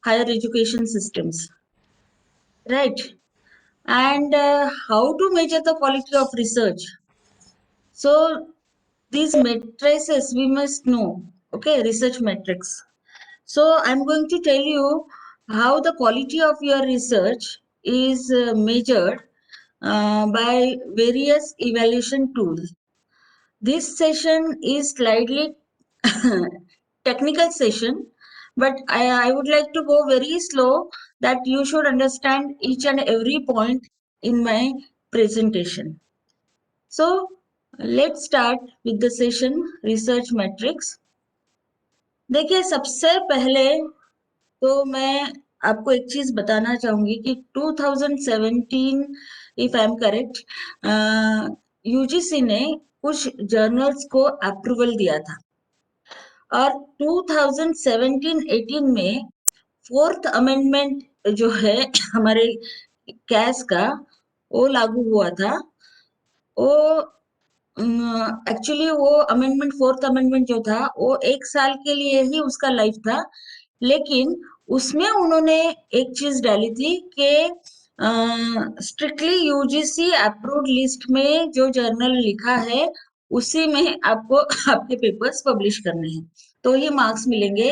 higher education systems, right? And how to measure the quality of research? So these matrices we must know, okay, research metrics. So I'm going to tell you how the quality of your research is measured by various evaluation tools. This session is slightly technical session, but I would like to go very slow that you should understand each and every point in my presentation. So let's start with the session research metrics. देखिए सबसे पहले तो मैं आपको एक चीज बताना चाहूंगी कि 2017 if I am correct UGC ने कुछ जर्नल्स को अप्रूवल दिया था और 2017-18 में फोर्थ अमेंडमेंट जो है हमारे कैस का वो लागू हुआ था वो एक्चुअली वो अमेंडमेंट फोर्थ अमेंडमेंट जो था वो 1 साल के लिए ही उसका लाइफ था लेकिन उसमें उन्होंने एक चीज डाली थी कि स्ट्रिक्टली यूजीसी अप्रूव्ड लिस्ट में जो जर्नल लिखा है उसी में आपको आपके पेपर्स पब्लिश करने हैं तो ही मार्क्स मिलेंगे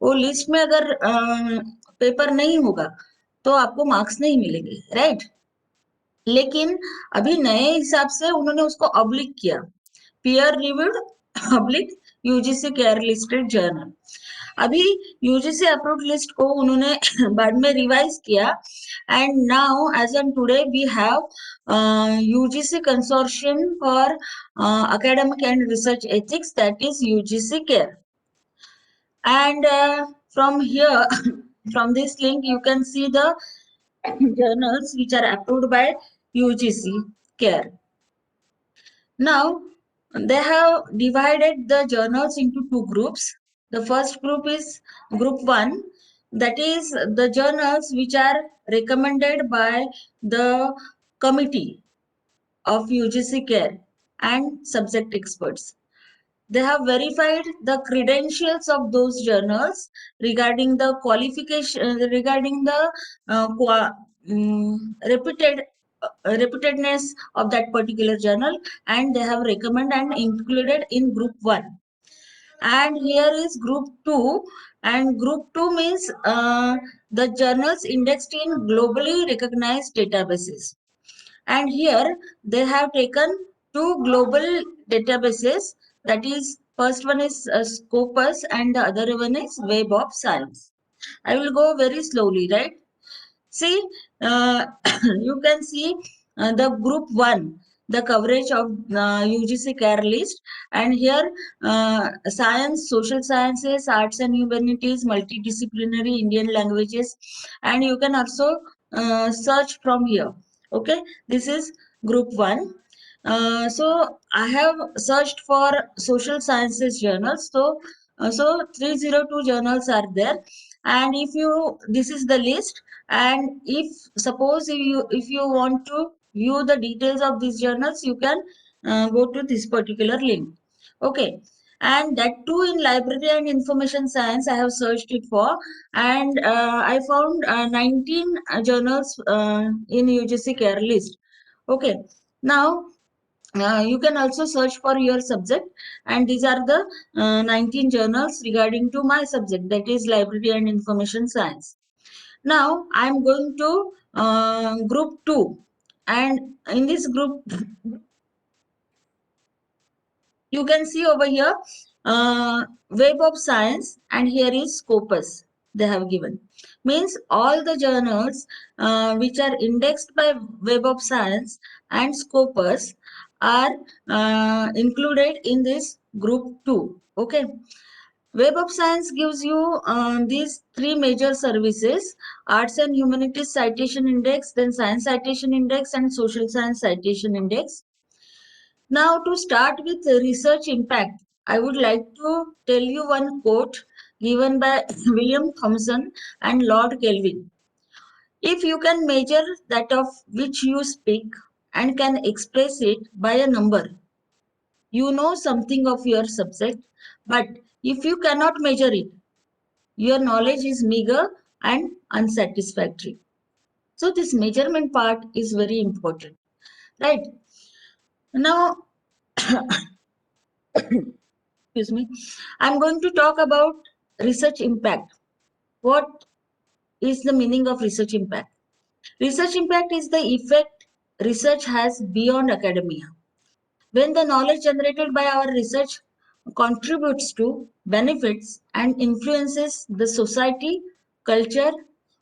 वो लिस्ट में अगर पेपर नहीं होगा तो आपको मार्क्स नहीं मिलेंगे राइट लेकिन अभी नए हिसाब से उन्होंने उसको ऑब्लिक किया peer reviewed oblique UGC care listed journal अभी यूजीसी अप्रूव्ड लिस्ट को उन्होंने बाद में रिवाइज किया and now as on today we have UGC consortium for academic and research ethics that is UGC care and from here from this link you can see the journals which are approved by UGC care. Now, they have divided the journals into two groups. The first group is group 1, that is the journals which are recommended by the committee of UGC care and subject experts. They have verified the credentials of those journals regarding the qualification, regarding the reputed reputedness of that particular journal, and they have recommended and included in group 1. And here is group 2, and group 2 means the journals indexed in globally recognized databases. And here they have taken two global databases, that is first one is Scopus and the other one is Web of Science. I will go very slowly, right? See, you can see the group 1, the coverage of UGC care list, and here science, social sciences, arts and humanities, multidisciplinary Indian languages, and you can also search from here. Okay, this is group 1. So I have searched for social sciences journals. So 302 journals are there, and if you this is the list, and if suppose if you want to view the details of these journals, you can go to this particular link. Okay, and that too in library and information science I have searched it for, and I found 19 journals in UGC care list. Okay, now you can also search for your subject, and these are the 19 journals regarding to my subject, that is library and information science. Now I'm going to group 2, and in this group you can see over here Web of Science, and here is Scopus they have given. Means all the journals which are indexed by Web of Science and Scopus are included in this group 2. Okay. Web of Science gives you these three major services: Arts and Humanities Citation Index, then Science Citation Index, and Social Science Citation Index. Now, to start with research impact, I would like to tell you one quote given by William Thomson and Lord Kelvin. If you can measure that of which you speak and can express it by a number, you know something of your subject. But if you cannot measure it, your knowledge is meager and unsatisfactory. So this measurement part is very important, right? Now, excuse me, I'm going to talk about research impact. What is the meaning of research impact? Research impact is the effect research has beyond academia. When the knowledge generated by our research contributes to, benefits, and influences the society, culture,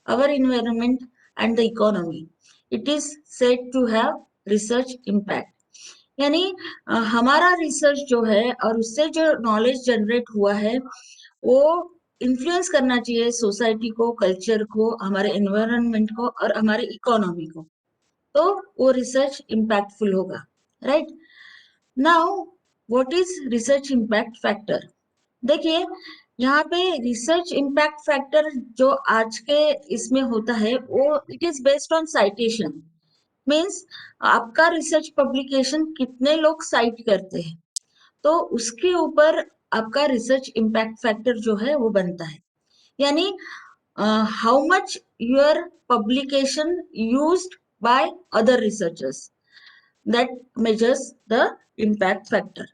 our environment, and the economy, it is said to have research impact. यानी हमारा research जो है और उससे जो knowledge generate हुआ है वो इन्फ्लुएंस करना चाहिए सोसाइटी को, कल्चर को, हमारे एनवायरनमेंट को और हमारे इकोनॉमी को, तो वो रिसर्च इम्पैक्टफुल होगा, right? Now what is research impact factor? देखिए, यहाँ पे रिसर्च इम्पैक्ट फैक्टर जो आज के इसमें होता है वो it is based on citation, means आपका रिसर्च पब्लिकेशन कितने लोग साइट करते हैं, तो उसके ऊपर आपका रिसर्च इम्पैक्ट फैक्टर जो है वो बनता है। यानी how much your publication used by other researchers, that measures the impact factor.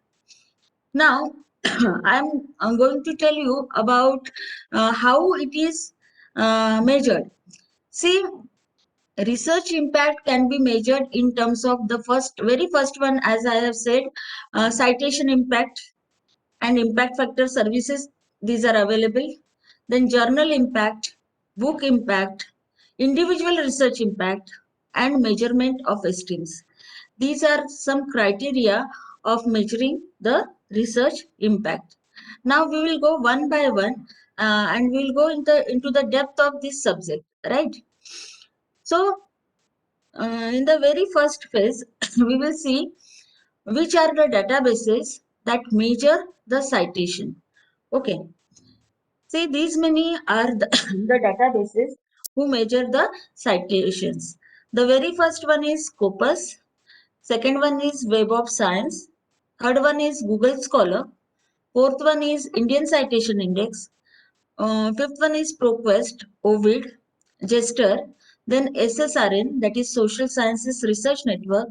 Now, I'm going to tell you about how it is measured. See, research impact can be measured in terms of the very first one, as I have said, citation impact and impact factor services. These are available. Then journal impact, book impact, individual research impact, and measurement of esteems. These are some criteria of measuring the research impact. Now we will go one by one and we will go into the depth of this subject, right? So, in the very first phase, we will see which are the databases that measure the citation. Okay, see, these many are the databases who measure the citations. The very first one is Scopus, second one is Web of Science, third one is Google Scholar, fourth one is Indian Citation Index, fifth one is ProQuest, Ovid, Jester, then SSRN, that is Social Sciences Research Network,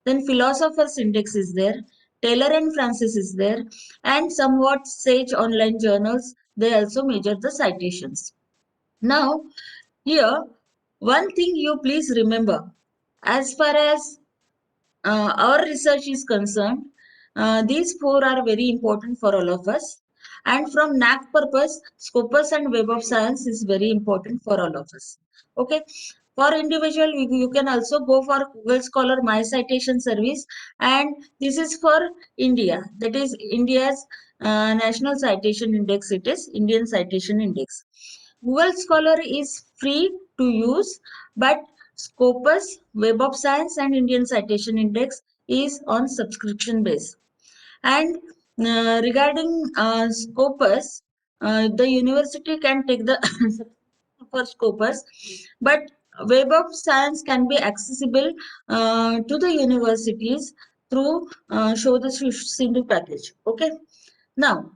then Philosophers Index is there, Taylor and Francis is there, and somewhat Sage online journals, they also measure the citations. Now, here, one thing you please remember, as far as our research is concerned, these four are very important for all of us. And from NAC purpose, Scopus and Web of Science is very important for all of us. Okay. For individual, you can also go for Google Scholar My Citation Service, and this is for India. That is India's National Citation Index. It is Indian Citation Index. Google Scholar is free to use, but Scopus, Web of Science, and Indian Citation Index is on subscription base. And regarding Scopus, the university can take the for Scopus, but Web of Science can be accessible to the universities through Show the Sindhu package. Okay. Now,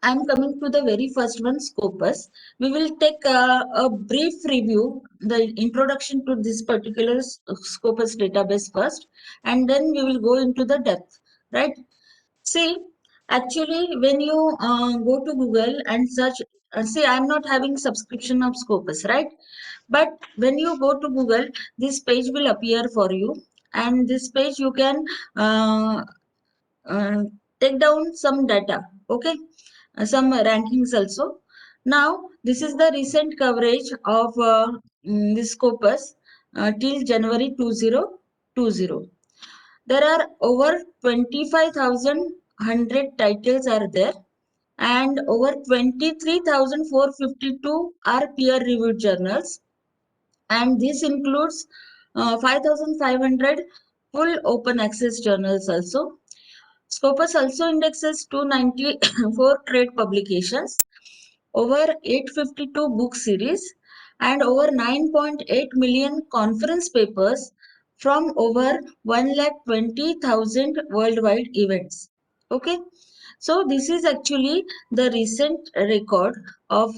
I'm coming to the very first one, Scopus. We will take a brief review, the introduction to this particular Scopus database first, and then we will go into the depth, right? See, actually, when you go to Google and search, see, I'm not having subscription of Scopus, right? But when you go to Google, this page will appear for you, and this page you can uh, take down some data, okay? Some rankings also. Now, this is the recent coverage of this Scopus till January 2020. There are over 25,100 titles are there, and over 23,452 are peer-reviewed journals, and this includes 5,500 full open access journals also. Scopus also indexes 294 trade publications, over 852 book series, and over 9.8 million conference papers from over 1,20,000 worldwide events. Okay, so this is actually the recent record of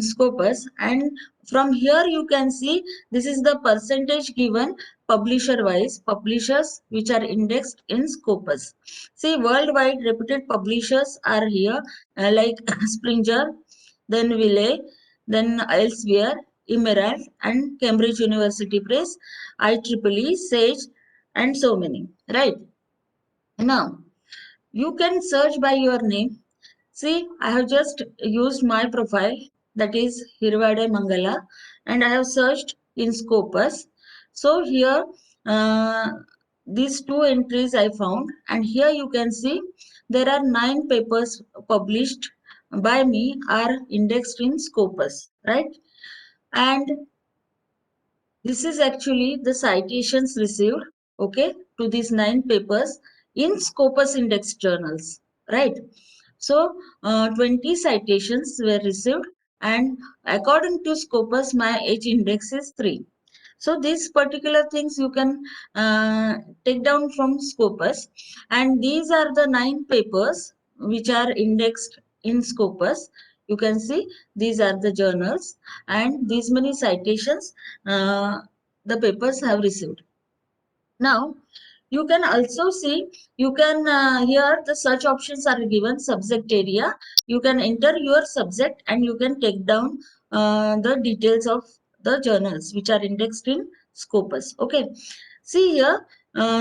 Scopus, and from here you can see this is the percentage given publisher wise, publishers which are indexed in Scopus. See, worldwide reputed publishers are here, like Springer, then Wiley, then Elsevier, Emerald, and Cambridge University Press, IEEE, Sage, and so many. Right now, you can search by your name. See, I have just used my profile, that is Hirvade Mangala, and I have searched in Scopus. So here, uh, these two entries I found, and here you can see there are 9 papers published by me are indexed in Scopus, right? And this is actually the citations received, okay, to these 9 papers in Scopus Index journals, right? So, 20 citations were received, and according to Scopus, my H index is 3. So, these particular things you can take down from Scopus, and these are the 9 papers which are indexed in Scopus. You can see these are the journals, and these many citations the papers have received. Now, you can also see, you can here the search options are given subject area. You can enter your subject and you can take down the details of the journals which are indexed in Scopus. Okay. See here,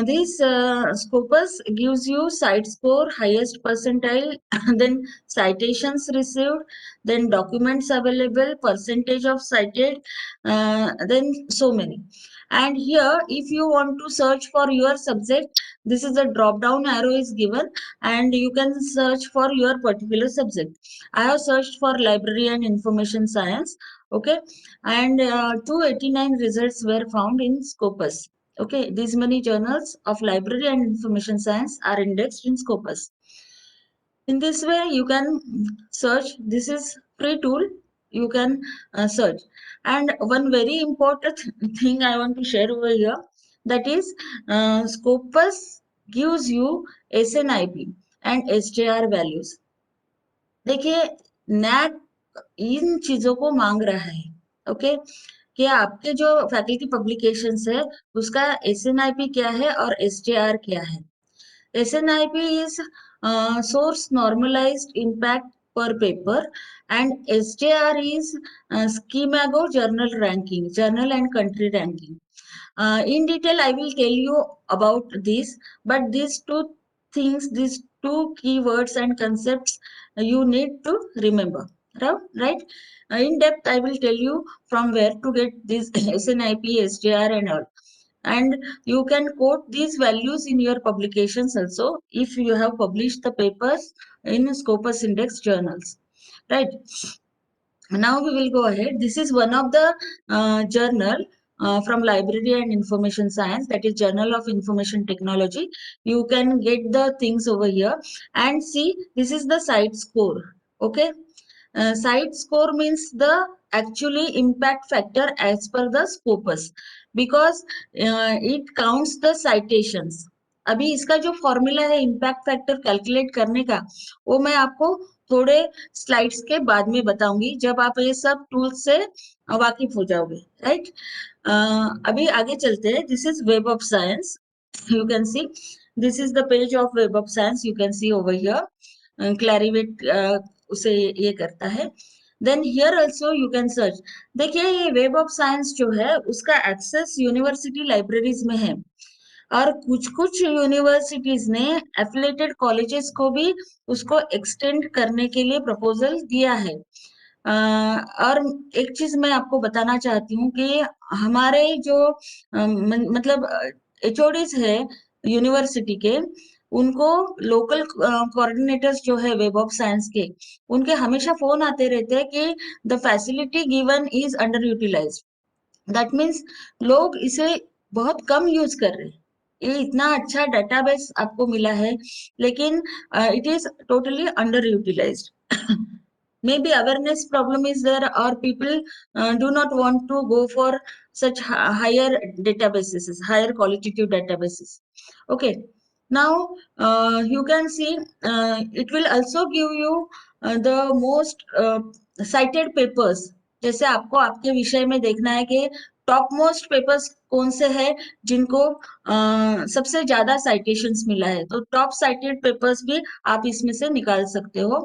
this Scopus gives you site score, highest percentile, then citations received, then documents available, percentage of cited, then so many. And here, if you want to search for your subject, this is a drop down arrow is given, and you can search for your particular subject. I have searched for library and information science. Okay, and 289 results were found in Scopus. Okay, these many journals of library and information science are indexed in Scopus. In this way, you can search. This is free tool. You can search. And one very important thing I want to share over here, that is Scopus gives you SNIP and SJR values. देखिए, NAC इन चीजों को मांग रहा है. Okay, कि आपके जो faculty publications है उसका SNIP क्या है और SJR क्या है. SNIP is source normalized impact per paper, and SJR is Schemago journal ranking, journal and country ranking. In detail, I will tell you about this, but these two things, these two keywords and concepts you need to remember, right? In depth, I will tell you from where to get this SNIP, SJR and all. And you can quote these values in your publications also if you have published the papers in Scopus Index journals, right? Now we will go ahead. This is one of the journal from Library and Information Science, that is Journal of Information Technology. You can get the things over here and see this is the site score. Okay, site score means the actually impact factor as per the Scopus, because it counts the citations. अभी इसका जो formula है impact factor calculate करने का, वो मैं आपको थोड़े स्लाइड्स के बाद में बताऊंगी जब आप ये सब टूल्स से वाकिफ हो जाओगे, राइट? अभी आगे चलते हैं. This is web of science. You can see this is the page of Web of Science. You can see over here. Clarivate उसे ये करता है. Then here also you can search. देखिए, ये Web of Science जो है उसका access university libraries में है, और कुछ कुछ यूनिवर्सिटीज ने एफिलेटेड कॉलेजेस को भी उसको एक्सटेंड करने के लिए प्रपोजल दिया है. और एक चीज मैं आपको बताना चाहती हूँ कि हमारे जो मतलब HODs है यूनिवर्सिटी के, उनको लोकल कोऑर्डिनेटर्स जो है वेब ऑफ साइंस के, उनके हमेशा फोन आते रहते हैं कि the facility given is under utilised. That means लोग इसे बहुत कम यूज कर रहे हैं. ये इतना अच्छा डेटाबेस आपको मिला है, लेकिन it is totally under utilised. Maybe awareness problem is there, or people do not want to go for such higher databases, higher qualitative databases. Okay, Now you can see it will also give you the most cited papers. जैसे आपको आपके विषय में देखना है कि top most papers कौन से हैं जिनको सबसे ज्यादा साइटेशंस मिला है, तो टॉप साइटेड पेपर्स भी आप इसमें से निकाल सकते हो.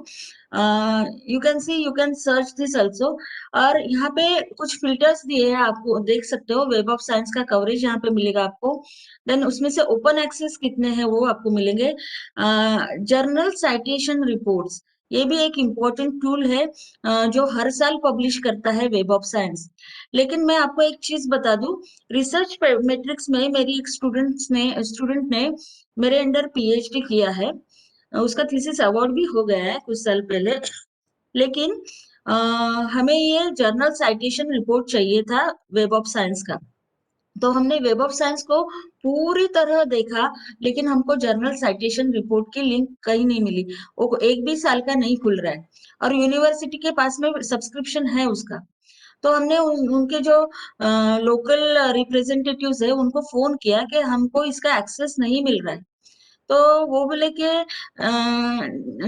You can C, you can search this also. और यहाँ पे कुछ फिल्टर्स दिए हैं, आपको देख सकते हो. वेब ऑफ साइंस का कवरेज यहाँ पे मिलेगा आपको. देन उसमें से ओपन एक्सेस कितने हैं वो आपको मिलेंगे. जर्नल साइटेशन रिपोर्ट्स, ये भी एक इम्पोर्टेंट टूल है जो हर साल पब्लिश करता है वेब ऑफ साइंस. लेकिन मैं आपको एक चीज बता दूं, रिसर्च मैट्रिक्स में मेरी एक स्टूडेंट ने मेरे अंडर पीएचडी किया है. उसका थीसिस अवार्ड भी हो गया है कुछ साल पहले. लेकिन अ, हमें ये जर्नल साइटेशन रिपोर्ट चाहिए था वेब ऑफ साइंस का. तो हमने वेब ऑफ साइंस को पूरी तरह देखा, लेकिन हमको जर्नल साइटेशन रिपोर्ट की लिंक कहीं नहीं मिली. वो एक भी साल का नहीं खुल रहा है, और यूनिवर्सिटी के पास में सब्सक्रिप्शन है उसका. तो हमने उनके जो लोकल रिप्रेजेंटेटिव्स है उनको फोन किया कि हमको इसका एक्सेस नहीं मिल रहा है. तो वो बोले कि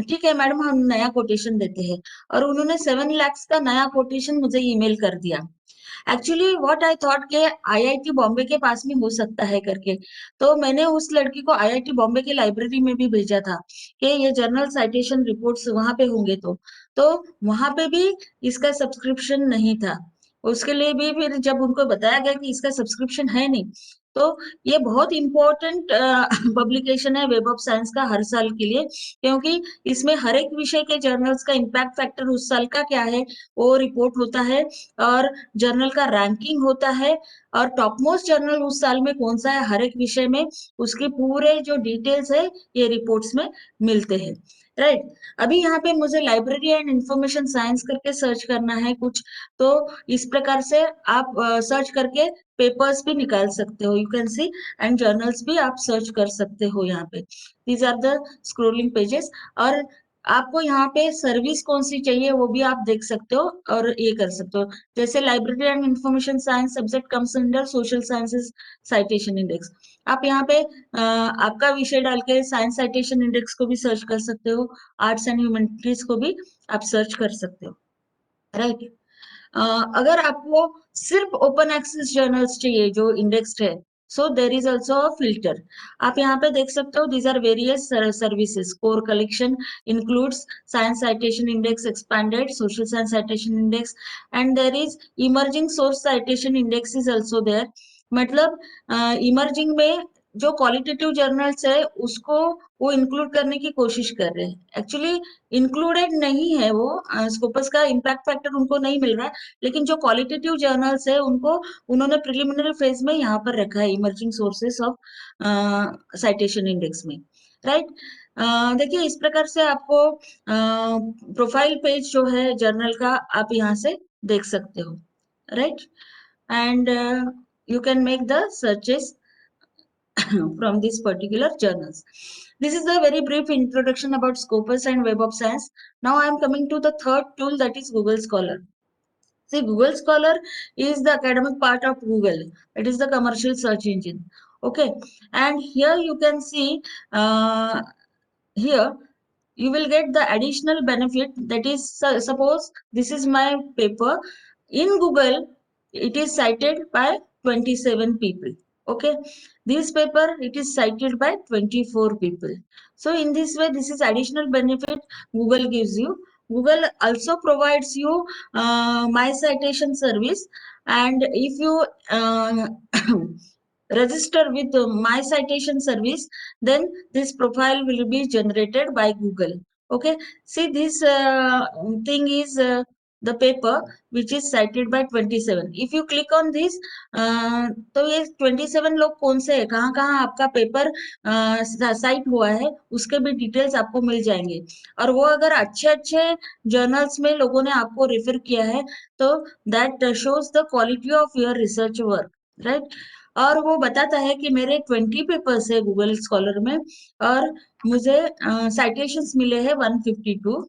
ठीक है मैडम, हम नया कोटेशन देते हैं. और उन्होंने 7 lakhs का नया कोटेशन मुझे ईमेल कर दिया. एक्चुअली व्हाट आई थॉट के आईआईटी बॉम्बे के पास में हो सकता है करके. तो मैंने उस लड़की को आईआईटी बॉम्बे की लाइब्रेरी में भी भेजा था कि ये जर्नल साइटेशन रिपोर्ट्स वहां पे होंगे. तो वहां पे भी इसका सब्सक्रिप्शन नहीं था. उसके लिए भी फिर जब उनको बताया गया कि इसका सब्सक्रिप्शन है नहीं, तो ये बहुत इंपॉर्टेंट पब्लिकेशन है वेब ऑफ साइंस का हर साल के लिए, क्योंकि इसमें हर एक विषय के जर्नल्स का इम्पैक्ट फैक्टर उस साल का क्या है वो रिपोर्ट होता है, और जर्नल का रैंकिंग होता है, और टॉप मोस्ट जर्नल उस साल में कौन सा है हर एक विषय में, उसके पूरे जो डिटेल्स है ये रिपोर्ट्स में मिलते हैं. राइट. अभी यहाँ पे मुझे लाइब्रेरी एंड इंफॉर्मेशन साइंस करके सर्च करना है कुछ, तो इस प्रकार से आप सर्च करके पेपर्स भी निकाल सकते हो. You can see, and journals भी आप सर्च कर सकते हो यहाँ पे. These are the scrolling pages. और आपको यहाँ पे सर्विस कौन सी चाहिए वो भी आप देख सकते हो और ये कर सकते हो. जैसे library and information science subject comes under social sciences citation index. आप यहाँ पे आपका विषय डाल के साइंस साइटेशन इंडेक्स को भी सर्च कर सकते हो, आर्ट्स एंड ह्यूमैनिटीज को भी आप सर्च कर सकते हो. राइट. अगर आपको सिर्फ ओपन एक्सेस जर्नल्स चाहिए जो इंडेक्स्ड है, so there is also a filter. आप यहाँ पे देख सकते हो, these are various services. Core collection includes science citation index expanded, social science citation index, and there is emerging source citation index is also there. मतलब emerging में जो qualitative journals है उसको वो इंक्लूड करने की कोशिश कर रहे हैं. एक्चुअली इंक्लूडेड नहीं है वो, स्कोपस का इम्पैक्ट फैक्टर उनको नहीं मिल रहा है, लेकिन जो क्वालिटेटिव जर्नल्स है उनको उन्होंने प्रिलिमिनरी फेज में यहाँ पर रखा है emerging sources of citation index में. राइट. देखिए इस प्रकार से आपको प्रोफाइल पेज जो है जर्नल का आप यहाँ से देख सकते हो. Right. And you can make the searches from these particular journals. This is a very brief introduction about Scopus and Web of Science. Now I am coming to the third tool, that is Google Scholar. See, Google Scholar is the academic part of Google. It is the commercial search engine. Okay, and here you can see here you will get the additional benefit, that is suppose this is my paper in Google, it is cited by 27 people. Okay, this paper it is cited by 24 people. So in this way, this is additional benefit Google gives you. Google also provides you my citation service, and if you register with my citation service, then this profile will be generated by Google. Okay, see this thing is the paper which is cited by 27. If you click on this, तो ये 27 लोग कौन से है, कहाँ कहाँ आपका paper site हुआ है उसके भी डिटेल्स आपको मिल जाएंगे. और वो अगर अच्छे अच्छे जर्नल्स में लोगों ने आपको रेफर किया है, तो that shows the quality of your research work. Right. और वो बताता है कि मेरे 20 पेपर्स है गूगल स्कॉलर में, और मुझे साइटेशंस मिले हैं 152.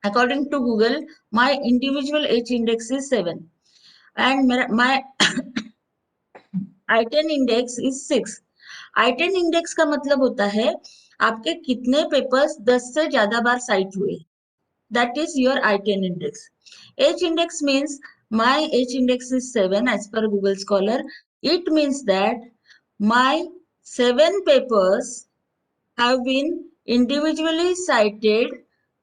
According to Google my individual H index is 7, and मेरा my I10 index is 6. I10 index का मतलब होता है आपके कितने पेपर्स 10 से ज्यादा बार साइट हुए, that is your I10 index. H index means my H index is 7 as per Google Scholar. It means that my 7 papers have been individually cited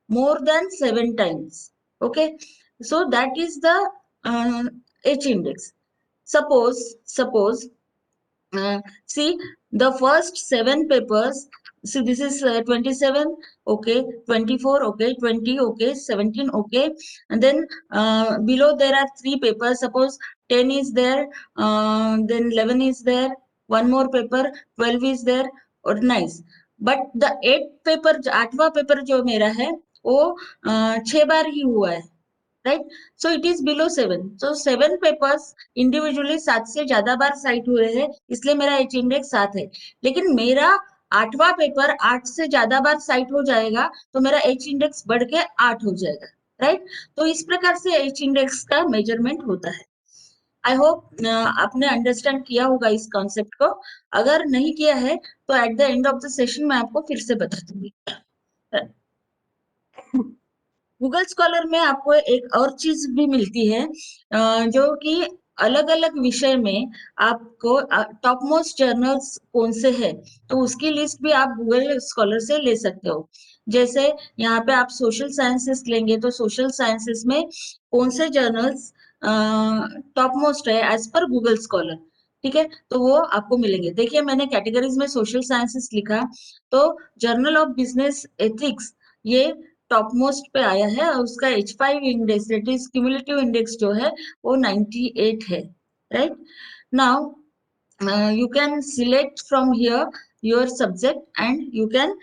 more than 7 times. Okay, so that is the uh, H index. Suppose see the first 7 papers. See, this is 27, okay, 24, okay, 20, okay, 17, okay, and then below there are 3 papers. Suppose 10 is there, then 11 is there, one more paper, 12 is there, or nice. But the 8 paper, 8वां paper जो मेरा है वो 6 बार ही हुआ है, right. So it is below 7. So 7 papers individually 7 से ज्यादा बार site हुए हैं, इसलिए मेरा एच इंडेक्स 7 है. लेकिन मेरा 8वां पेपर 8 से ज्यादा बार साइट हो जाएगा तो मेरा एच इंडेक्स बढ़ के 8 हो जाएगा, राइट. तो इस प्रकार से एच इंडेक्स का मेजरमेंट होता है. आई होप आपने अंडरस्टैंड किया होगा इस कॉन्सेप्ट को. अगर नहीं किया है तो at the end of the session मैं आपको फिर से बता दूंगी. गूगल स्कॉलर में आपको एक और चीज भी मिलती है जो कि अलग अलग विषय में आपको टॉप मोस्ट जर्नल्स कौन से हैं तो उसकी लिस्ट भी आप गूगल स्कॉलर से ले सकते हो. जैसे यहाँ पे आप सोशल साइंसेस लेंगे तो सोशल साइंसेस में कौन से जर्नल्स टॉप मोस्ट है एज पर गूगल स्कॉलर, ठीक है, तो वो आपको मिलेंगे. देखिए मैंने कैटेगरीज में सोशल साइंसेस लिखा तो जर्नल ऑफ बिजनेस एथिक्स ये टॉप मोस्ट पे आया है और उसका H5 index that is cumulative index जो है वो 98 है, right. Now you can select from here your subject and you can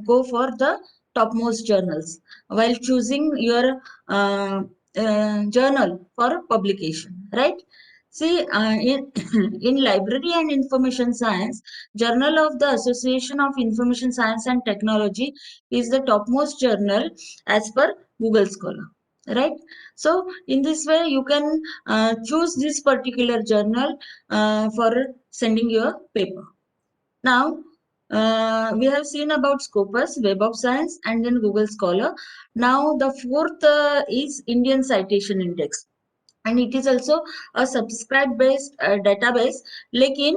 go for the topmost journals while choosing your journal for publication, right. See, in library and information science, Journal of the Association of Information Science and Technology is the topmost journal as per Google Scholar, right. So in this way you can choose this particular journal for sending your paper. Now we have seen about Scopus, Web of Science, and then Google Scholar. Now the fourth is Indian Citation Index. And it is also a subscribe based database. लेकिन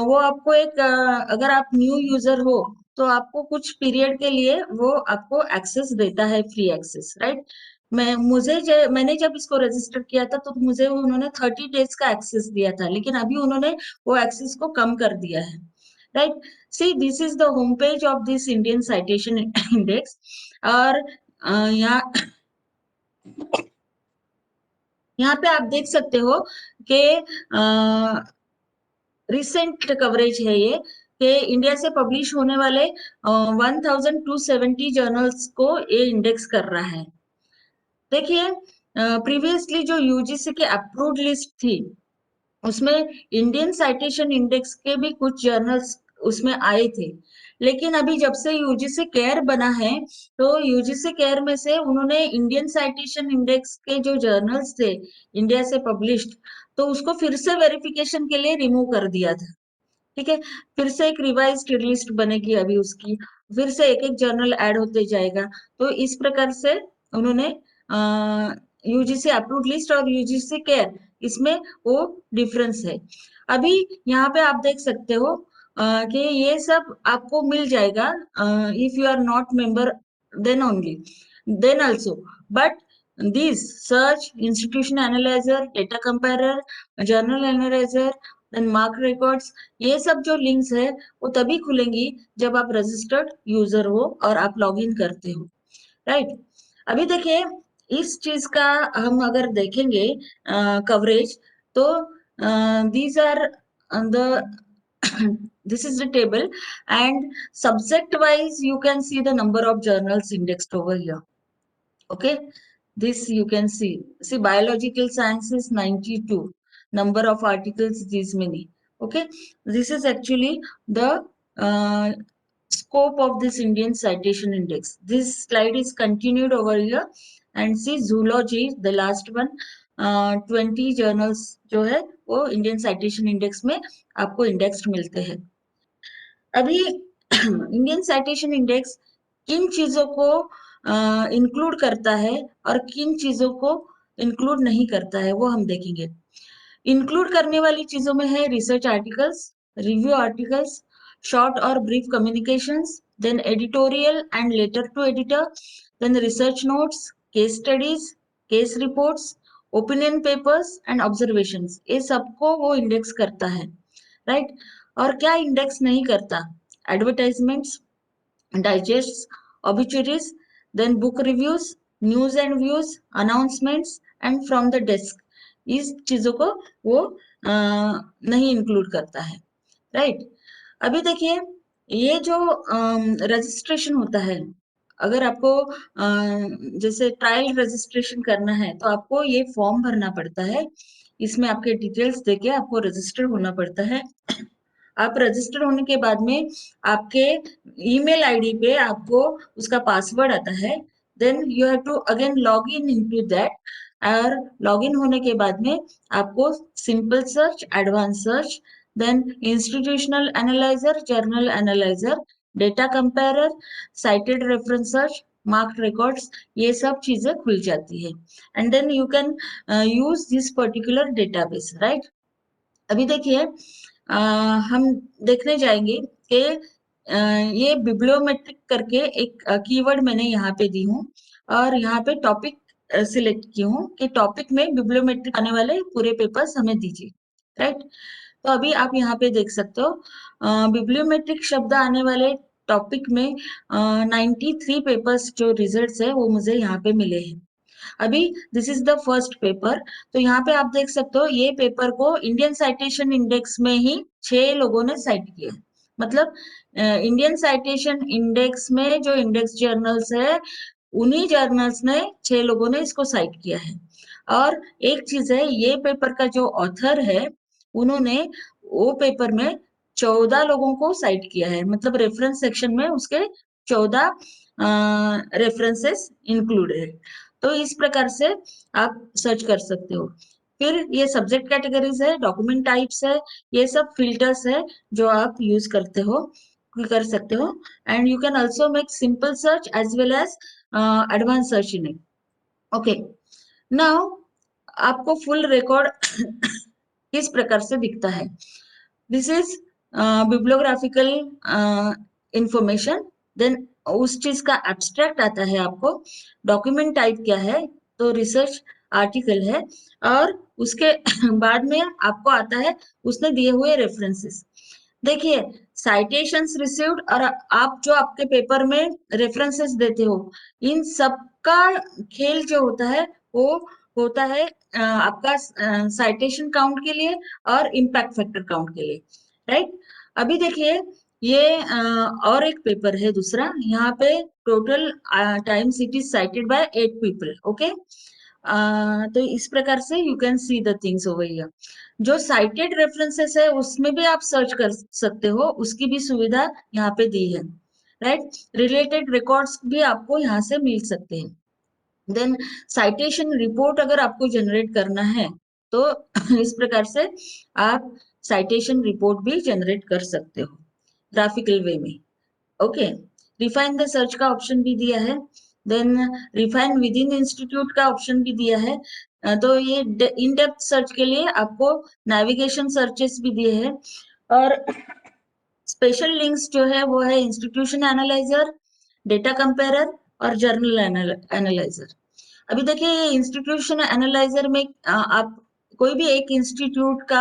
वो आपको एक अगर आप new user हो तो आपको कुछ पीरियड के लिए वो आपको एक्सेस देता है, फ्री एक्सेस, राइट. मैंने जब इसको रजिस्टर किया था तो मुझे उन्होंने 30 डेज का एक्सेस दिया था, लेकिन अभी उन्होंने वो एक्सेस को कम कर दिया है, right. C this is the home page of this Indian citation index. और यहाँ यहाँ पे आप देख सकते हो कि रिसेंट कवरेज है ये कि इंडिया से पब्लिश होने वाले 1270 जर्नल्स को ये इंडेक्स कर रहा है. देखिए प्रीवियसली जो यूजीसी के अप्रूव्ड लिस्ट थी उसमें इंडियन साइटेशन इंडेक्स के भी कुछ जर्नल्स उसमें आए थे. लेकिन अभी जब से यूजीसी केयर बना है तो यूजीसी केयर में से उन्होंने इंडियन साइटेशन इंडेक्स के जो जर्नल्स थे इंडिया से पब्लिश्ड तो उसको फिर से वेरिफिकेशन के लिए रिमूव कर दिया था, ठीक है. फिर से एक रिवाइज्ड लिस्ट बनेगी अभी उसकी, फिर से एक एक जर्नल ऐड होते जाएगा. तो इस प्रकार से उन्होंने यूजीसी अप्रूव्ड लिस्ट और यूजीसी केयर इसमें वो डिफरेंस है. अभी यहाँ पे आप देख सकते हो कि ये सब आपको मिल जाएगा if you are not member then only, then also. But this search, institution analyser, data comparer, journal analyser, then mark records, ये सब जो लिंक्स है वो तभी खुलेंगी जब आप रजिस्टर्ड यूजर हो और आप लॉगिन करते हो, राइट. अभी देखिए इस चीज का हम अगर देखेंगे कवरेज तो these are the this is the table and subject wise you can see the number of journals indexed over here, okay. This you can see biological sciences 92, number of articles these many, okay. This is actually the uh, scope of this Indian citation index. This slide is continued over here and see zoology the last one. 20 journals जो है वो Indian citation index में आपको indexed मिलते हैं. अभी Indian citation index किन चीजों को इंक्लूड करता है और किन चीजों को इंक्लूड नहीं करता है वो हम देखेंगे। इंक्लूड करने वाली चीजों में है research articles, review articles, short और brief communications, then editorial and letter to editor, then research notes, case studies, case reports, opinion papers and observations, ये सबको वो इंडेक्स करता है, राइट। और क्या इंडेक्स नहीं करता? Advertisements, digest, obituaries, then book reviews, news and views, announcements and from the desk, इस चीजों को वो नहीं इंक्लूड करता है, राइट। अभी देखिए, ये जो रजिस्ट्रेशन होता है, अगर आपको जैसे ट्रायल रजिस्ट्रेशन करना है तो आपको ये फॉर्म भरना पड़ता है, इसमें आपके डिटेल्स देके आपको रजिस्टर होना पड़ता है। आप रजिस्टर होने के बाद में आपके ईमेल आईडी पे आपको उसका पासवर्ड आता है, then you have to again log in into that. और लॉग इन होने के बाद में आपको simple search, advance search, then institutional analyser, journal analyser, data comparer, cited reference search, marked records, ये सब चीजें खुल जाती है। And then you can use this particular database, right. अभी देखिए, हम देखने जाएंगे कि ये बिब्लियोमेट्रिक करके एक कीवर्ड मैंने यहाँ पे दी हूँ, और यहाँ पे टॉपिक सिलेक्ट की हूँ कि टॉपिक में बिब्लियोमेट्रिक आने वाले पूरे पेपर्स हमें दीजिए, राइट। तो अभी आप यहाँ पे देख सकते हो बिब्लियोमेट्रिक शब्द आने वाले टॉपिक में 93 पेपर्स जो रिजल्ट्स है वो मुझे यहाँ पे मिले हैं। अभी this is the first paper, तो यहाँ पे आप देख सकते हो ये पेपर को इंडियन साइटेशन इंडेक्स में ही 6 लोगों ने साइट किया है। मतलब इंडियन साइटेशन इंडेक्स में जो इंडेक्स जर्नल्स है, उन्हीं जर्नल्स ने 6 लोगों ने इसको साइट किया है। और एक चीज है, ये पेपर का जो ऑथर है, उन्होंने वो पेपर में 14 लोगों को साइट किया है, मतलब रेफरेंस सेक्शन में उसके 14 रेफरेंसेस इंक्लूड है। तो इस प्रकार से आप सर्च कर सकते हो। फिर ये सब्जेक्ट कैटेगरीज है, डॉक्यूमेंट टाइप्स है, ये सब फिल्टर्स है जो आप यूज करते हो, कर सकते हो। And you can also make simple search as well as advance search in it. Okay, now आपको फुल रिकॉर्ड किस प्रकार से दिखता है? This is bibliographical information, then उस चीज का एब्स्ट्रैक्ट आता है आपको। डॉक्यूमेंट टाइप क्या है? तो रिसर्च आर्टिकल है, और उसके बाद में आपको आता है उसने दिए हुए रेफरेंसेस। देखिए, साइटेशंस रिसीव्ड और आप जो आपके पेपर में रेफरेंसेस देते हो, इन सबका खेल जो होता है वो होता है आपका साइटेशन काउंट के लिए और इम्पैक्ट फैक्टर काउंट के लिए, राइट। अभी देखिए, ये और एक पेपर है दूसरा, यहाँ पे total times it is cited by 8 people, okay. तो इस प्रकार से you can see the things over here. जो साइटेड रेफरेंसेस है उसमें भी आप सर्च कर सकते हो, उसकी भी सुविधा यहाँ पे दी है, राइट। रिलेटेड रिकॉर्ड्स भी आपको यहाँ से मिल सकते हैं। देन साइटेशन रिपोर्ट अगर आपको जनरेट करना है तो इस प्रकार से आप साइटेशन रिपोर्ट भी जनरेट कर सकते हो ग्राफिकल वे में, ओके। रिफाइन द सर्च का ऑप्शन भी दिया है, then refine within institute का ऑप्शन भी दिया है। तो ये इन डेप्थ सर्च के लिए आपको नेविगेशन सर्चेस भी दिए हैं, और स्पेशल लिंक्स जो है वो है इंस्टीट्यूशन एनालाइजर, डेटा कंपेरर और जर्नल एनालाइजर। अभी देखिए, ये इंस्टीट्यूशन एनालाइजर में आप कोई भी एक इंस्टीट्यूट का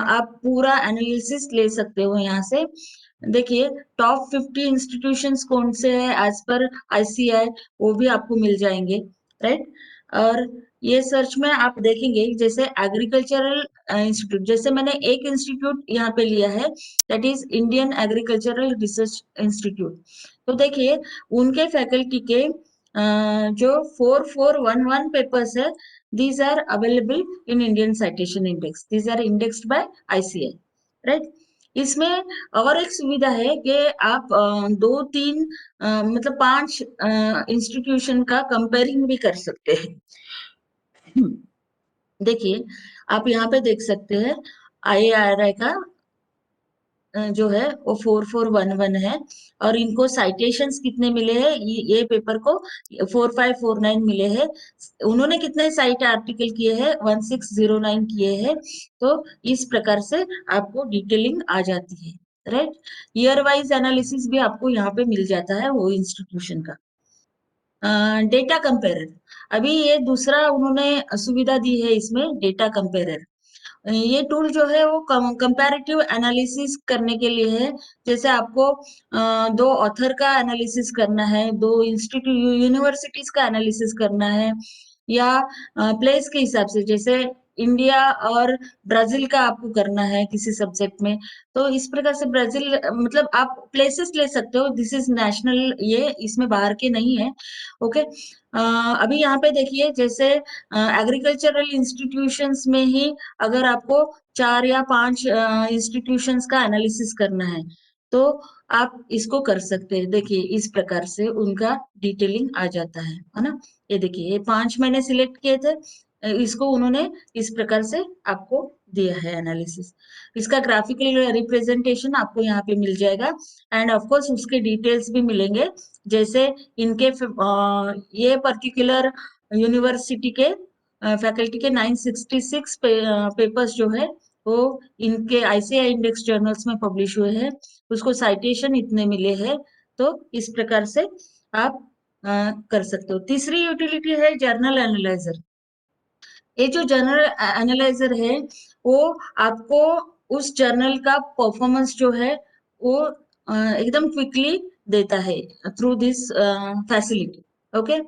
आप पूरा एनालिसिस ले सकते हो यहाँ से। देखिए, टॉप 50 इंस्टीट्यूशंस कौन से हैं एज पर आईसीआई, वो भी आपको मिल जाएंगे, राइट। और ये सर्च में आप देखेंगे, जैसे एग्रीकल्चरल इंस्टीट्यूट, जैसे मैंने एक इंस्टीट्यूट यहाँ पे लिया है, that is Indian agricultural research institute. तो देखिए, उनके फैकल्टी के जो 4411 पेपर्स है, these are available in Indian citation index, these are indexed by ICI, right. इसमें और एक सुविधा है कि आप दो तीन मतलब 5 इंस्टीट्यूशन का कंपेयरिंग भी कर सकते हैं। देखिए, आप यहाँ पे देख सकते हैं IARI का जो है वो 4411 है और इनको साइटेशंस कितने मिले हैं, ये पेपर को 4549 मिले हैं। उन्होंने कितने साइट आर्टिकल किए हैं, 1609 किए हैं। तो इस प्रकार से आपको डिटेलिंग आ जाती है, राइट। ईयर वाइज एनालिसिस भी आपको यहाँ पे मिल जाता है वो इंस्टीट्यूशन का। डेटा कंपेरर, अभी ये दूसरा उन्होंने सुविधा दी है इसमें, डेटा कंपेरर। ये टूल जो है वो कंपैरेटिव एनालिसिस करने के लिए है। जैसे आपको दो ऑथर का एनालिसिस करना है, दो इंस्टीट्यूट यूनिवर्सिटीज का एनालिसिस करना है, या प्लेस के हिसाब से, जैसे इंडिया और ब्राजील का आपको करना है किसी सब्जेक्ट में, तो इस प्रकार से ब्राजील मतलब आप प्लेसेस ले सकते हो। दिस इज नेशनल, ये इसमें बाहर के नहीं है। ओके। अभी यहाँ पे देखिए, जैसे एग्रीकल्चरल इंस्टीट्यूशंस में ही अगर आपको 4 या 5 इंस्टीट्यूशंस का एनालिसिस करना है, तो आप इसको कर सकते हैं। देखिए इस प्रकार से उनका डिटेलिंग आ जाता है ना। ये देखिए, ये 5 मैंने सिलेक्ट किए थे, इसको उन्होंने इस प्रकार से आपको दिया है एनालिसिस। इसका ग्राफिकल रिप्रेजेंटेशन आपको यहाँ पे मिल जाएगा, एंड ऑफ कोर्स उसके डिटेल्स भी मिलेंगे। जैसे इनके ये पर्टिकुलर यूनिवर्सिटी के फैकल्टी के 966 पेपर्स जो है वो इनके आईसीआई इंडेक्स जर्नल्स में पब्लिश हुए हैं, उसको साइटेशन इतने मिले हैं। तो इस प्रकार से आप कर सकते हो। तीसरी यूटिलिटी है जर्नल एनालाइजर। ये जो जर्नल एनालाइजर है वो आपको उस जर्नल का परफॉर्मेंस जो है वो एकदम क्विकली देता है through this facility. Okay.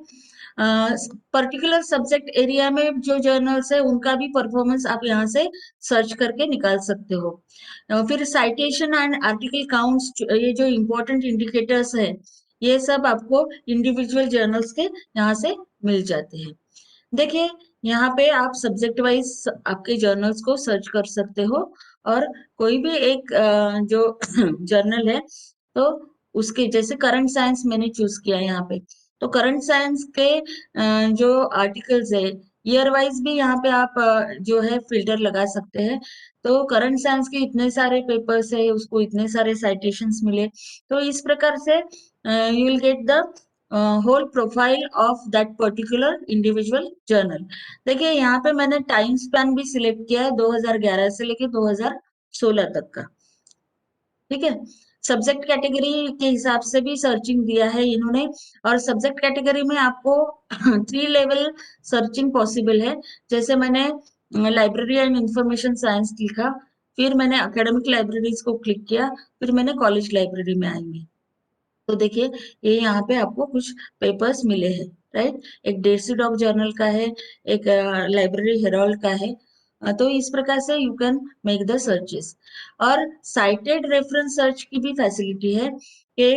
Particular subject area में जो जर्नल्स है उनका भी परफॉर्मेंस आप यहाँ से सर्च करके निकाल सकते हो। फिर साइटेशन एंड आर्टिकल काउंट्स, ये जो इम्पोर्टेंट इंडिकेटर्स है, ये सब आपको इंडिविजुअल जर्नल्स के यहाँ से मिल जाते हैं। देखिए यहाँ पे आप सब्जेक्ट वाइज आपके जर्नल्स को सर्च कर सकते हो, और कोई भी एक जो जर्नल है, तो उसके जैसे करंट साइंस मैंने चूज किया यहाँ पे, तो करंट साइंस के जो आर्टिकल्स है, ईयर वाइज भी यहाँ पे आप जो है फिल्टर लगा सकते हैं। तो करंट साइंस के इतने सारे पेपर्स है, उसको इतने सारे साइटेशंस मिले, तो इस प्रकार से you will get the whole profile of that particular individual journal. देखिए यहाँ पे मैंने टाइम स्पैन भी सिलेक्ट किया है 2011 से लेके 2016 तक का। ठीक है। सब्जेक्ट कैटेगरी के हिसाब से भी सर्चिंग दिया है इन्होंने, और सब्जेक्ट कैटेगरी में आपको 3 लेवल सर्चिंग पॉसिबल है। जैसे मैंने लाइब्रेरी एंड इंफॉर्मेशन साइंस लिखा, फिर मैंने एकेडमिक लाइब्रेरीज को क्लिक किया, फिर मैंने कॉलेज लाइब्रेरी में आएंगे। तो देखिए ये यहाँ पे आपको कुछ पेपर्स मिले हैं, राइट। एक डेसी डॉग जर्नल का है, एक लाइब्रेरी हेरोल्ड का है। तो इस प्रकार से you can make the searches. और साइटेड रेफरेंस सर्च की भी फैसिलिटी है कि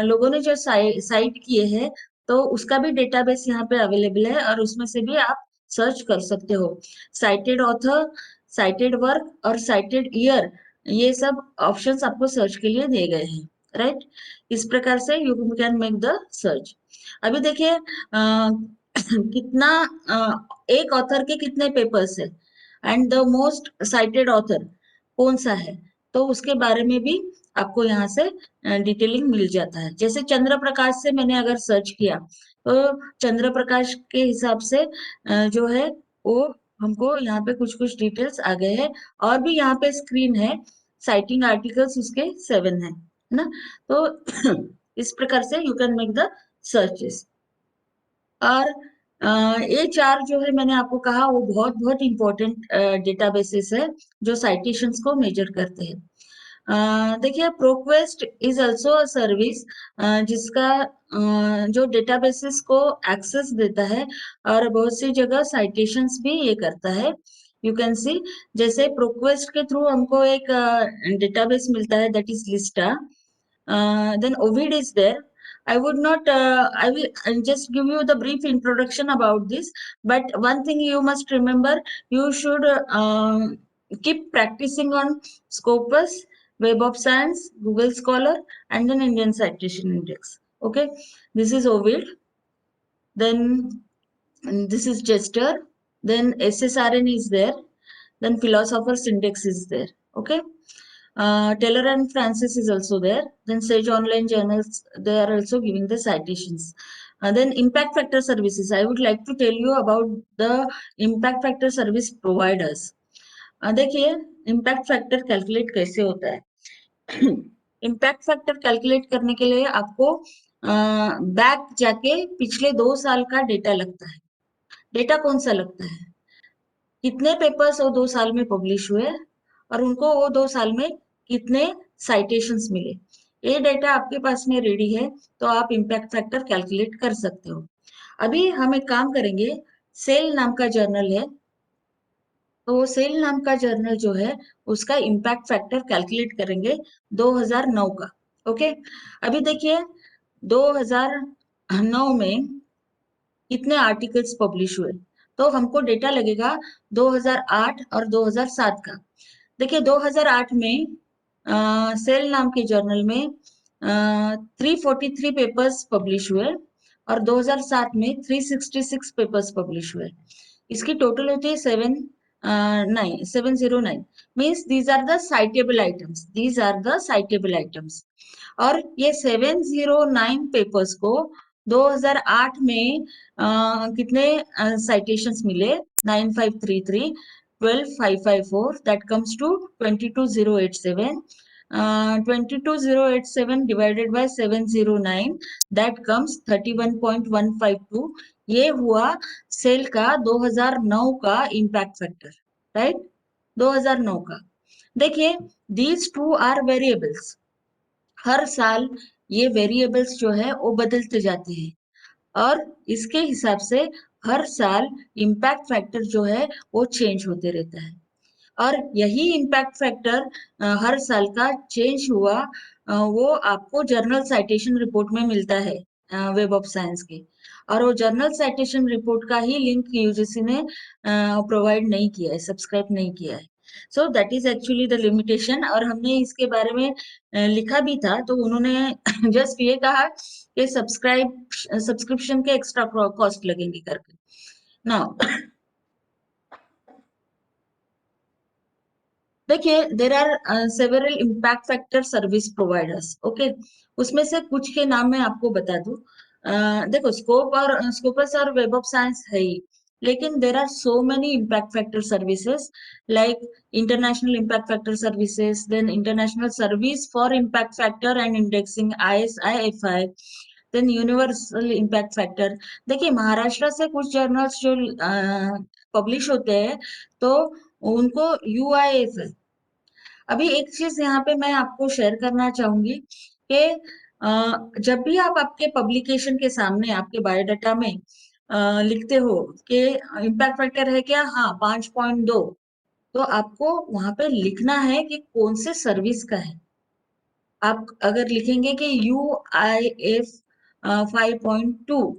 लोगों ने जो साइट किए हैं, तो उसका भी डेटाबेस यहाँ पे अवेलेबल है, और उसमें से भी आप सर्च कर सकते हो। साइटेड ऑथर, साइटेड वर्क और साइटेड ईयर, ये सब ऑप्शंस आपको सर्च के लिए दिए गए हैं, राइट। इस प्रकार से you can make the search. अभी देखिए कितना एक ऑथर के कितने पेपर्स है, and the most cited author कौन सा है, तो उसके बारे में भी आपको यहाँ से डिटेलिंग मिल जाता है। जैसे चंद्र प्रकाश से मैंने अगर सर्च किया, तो चंद्र प्रकाश के हिसाब से जो है वो हमको यहाँ पे कुछ कुछ डिटेल्स आ गए हैं, और भी यहाँ पे स्क्रीन है, साइटिंग आर्टिकल्स उसके 7 है ना। तो इस प्रकार से you can make the searches. और ये 4 जो है मैंने आपको कहा वो बहुत बहुत इंपॉर्टेंट डेटाबेसेस है जो साइटेशंस को मेजर करते हैं। देखिए प्रोक्वेस्ट इज आल्सो अ सर्विस जिसका जो डेटाबेसेस को एक्सेस देता है, और बहुत सी जगह साइटेशंस भी ये करता है। यू कैन सी, जैसे प्रोक्वेस्ट के थ्रू हमको एक डेटाबेस मिलता है, that is LISTA. Then Ovid is there. I would not, I will just give you the brief introduction about this. But one thing you must remember, you should keep practicing on Scopus, Web of Science, Google Scholar, and then Indian Citation Index. Okay, this is Ovid. Then this is Chester. Then SSRN is there. Then Philosopher's Index is there. Okay. Taylor and Francis is also there. Then Sage Online Journals, they are also giving the citations. Then impact factor services. I would like to tell you about the impact factor service providers. देखिए impact factor calculate कैसे होता है. impact factor calculate करने के लिए आपको back जाके पिछले 2 साल का डेटा लगता है. डेटा कौन सा लगता है? कितने पेपर्स वो 2 साल में पब्लिश हुए और उनको वो 2 साल में कितने साइटेशंस मिले. ये डेटा आपके पास में रेडी है तो आप इम्पैक्ट फैक्टर कैलकुलेट कर सकते हो. अभी हम एक काम करेंगे. सेल नाम का जर्नल है, तो वो सेल नाम का जर्नल जो है उसका इम्पैक्ट फैक्टर कैलकुलेट करेंगे 2009 का. ओके, अभी देखिए 2009 में कितने आर्टिकल्स पब्लिश हुए, तो हमको डेटा लगेगा 2008 और 2007 का. देखिए 2008 में सेल नाम के जर्नल में 343 पेपर्स पब्लिश हुए और 2007 में 366 पेपर्स पब्लिश हुए. इसकी टोटल होती है 709 means these are the citable items. These are the citable items. और ये 709 पेपर्स को 2008 में कितने साइटेशंस मिले? 9533, 12554, that comes to 22087. 22087 divided by 709, that comes 31.152. ये हुआ सेल का 2009 का इम्पैक्ट फैक्टर, राइट? 2009 का. देखिए these two are variables. हर साल ये वेरिएबल्स जो है वो बदलते जाते हैं और इसके हिसाब से हर साल इम्पैक्ट फैक्टर जो है वो चेंज होते रहता है. और यही इम्पैक्ट फैक्टर हर साल का चेंज हुआ वो आपको जर्नल साइटेशन रिपोर्ट में मिलता है वेब ऑफ साइंस के. और वो जर्नल साइटेशन रिपोर्ट का ही लिंक यूजीसी ने प्रोवाइड नहीं किया है, सब्सक्राइब नहीं किया है. So that is actually the limitation. और हमने इसके बारे में लिखा भी था, तो उन्होंने जस्ट ये कहा कि सब्सक्रिप्शन के एक्स्ट्रा कॉस्ट लगेंगे करके. नाउ देखिए there are several impact factor service providers. Okay, उसमें से कुछ के नाम मैं आपको बता दूं. देखो स्कोपस और वेब ऑफ साइंस है ही, लेकिन there are so many impact factor services like international impact factor services, then international service for impact factor and indexing ISIFI, then universal impact factor. देखिए महाराष्ट्र से कुछ जर्नल्स जो पब्लिश होते हैं तो उनको UIF है. अभी एक चीज यहाँ पे मैं आपको शेयर करना चाहूंगी कि जब भी आप आपके पब्लिकेशन के सामने आपके बायोडाटा में लिखते हो कि इम्पैक्ट फैक्टर है क्या, हाँ 5.2, तो आपको वहां पे लिखना है कि कौन से सर्विस का है. आप अगर लिखेंगे कि UIF 5.2,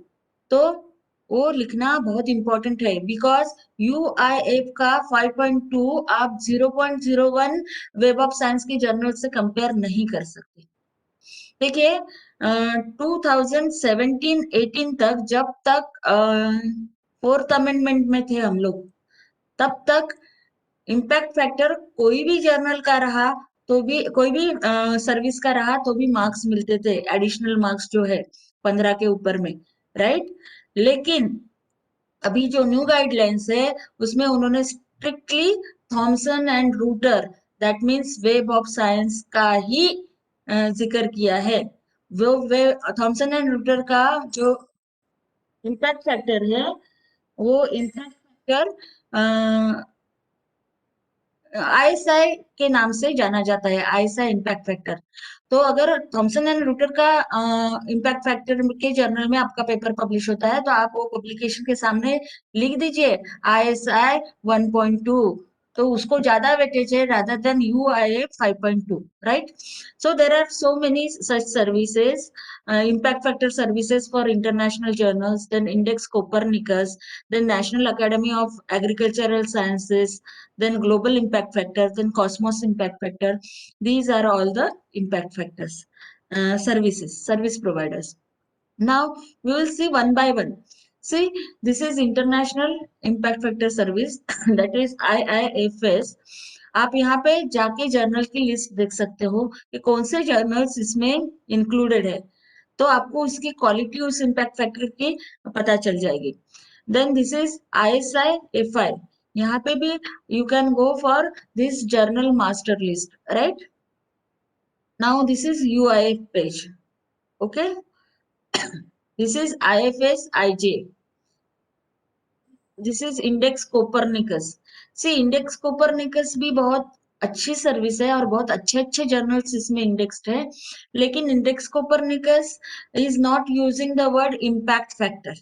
तो वो लिखना बहुत इंपॉर्टेंट है, बिकॉज UIF का 5.2 आप 0.01 वेब ऑफ साइंस के जर्नल से कंपेयर नहीं कर सकते. देखिए 2017-18 तक, जब तक फोर्थ अमेंडमेंट में थे हम लोग, तब तक इम्पैक्ट फैक्टर कोई भी जर्नल का रहा तो भी, कोई भी सर्विस का रहा तो भी मार्क्स मिलते थे, एडिशनल मार्क्स जो है 15 के ऊपर में, राइट? लेकिन अभी जो न्यू गाइडलाइंस है उसमें उन्होंने strictly Thompson and router, that means web of science का ही जिक्र किया है. वो वे थॉमसन एंड रूटर का जो इम्पैक्ट फैक्टर है वो इम्पैक्ट फैक्टर ISI के नाम से जाना जाता है, ISI इम्पैक्ट फैक्टर. तो अगर थॉमसन एंड रूटर का इम्पैक्ट फैक्टर के जर्नल में आपका पेपर पब्लिश होता है तो आप वो पब्लिकेशन के सामने लिख दीजिए ISI 1.2, तो उसको ज्यादा वेटेज है rather than UIF 5.2, right? So there are so many such services, impact factor services for international journals, then Index Copernicus, then National Academy of Agricultural Sciences, then global impact factor, then Cosmos impact factor. These are all the impact factors, service providers. Now we will see one by one. See, this is International Impact Factor Service, that is IIFS. आप यहाँ पे जाके journal की list देख सकते हो कि कौन से जर्नल्स इसमें इंक्लूडेड है, तो आपको उसकी क्वालिटी उस इम्पैक्ट फैक्टर की पता चल जाएगी। देन दिस इज ISI-FI, यहाँ पे भी you can go for this journal master list, right? Now this is UIF page, okay? This is IFS-IJ, this is index Copernicus. See index Copernicus भी बहुत अच्छी सर्विस है और बहुत अच्छे अच्छे जर्नल्स इसमें इंडेक्स्ड है, लेकिन index Copernicus is not using the word impact factor,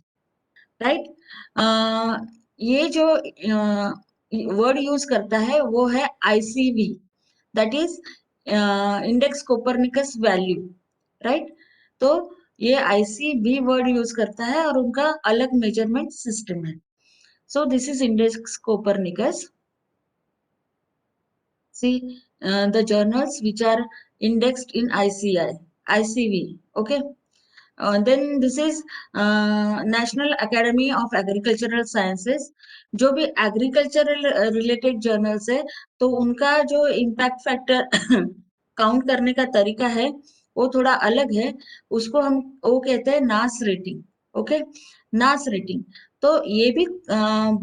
right? ये जो वर्ड यूज करता है वो है ICV, that is index Copernicus value, right? तो ये ICV वर्ड यूज करता है और उनका अलग मेजरमेंट सिस्टम है। So this is Index Copernicus. See the journals which are indexed in ICV. Okay. Then this is National Academy of Agricultural Sciences. जो भी एग्रीकल्चरल रिलेटेड जर्नल्स है, तो उनका जो इम्पैक्ट फैक्टर काउंट करने का तरीका है वो थोड़ा अलग है। उसको हम वो कहते हैं नास रेटिंग, ओके? नास रेटिंग। तो ये भी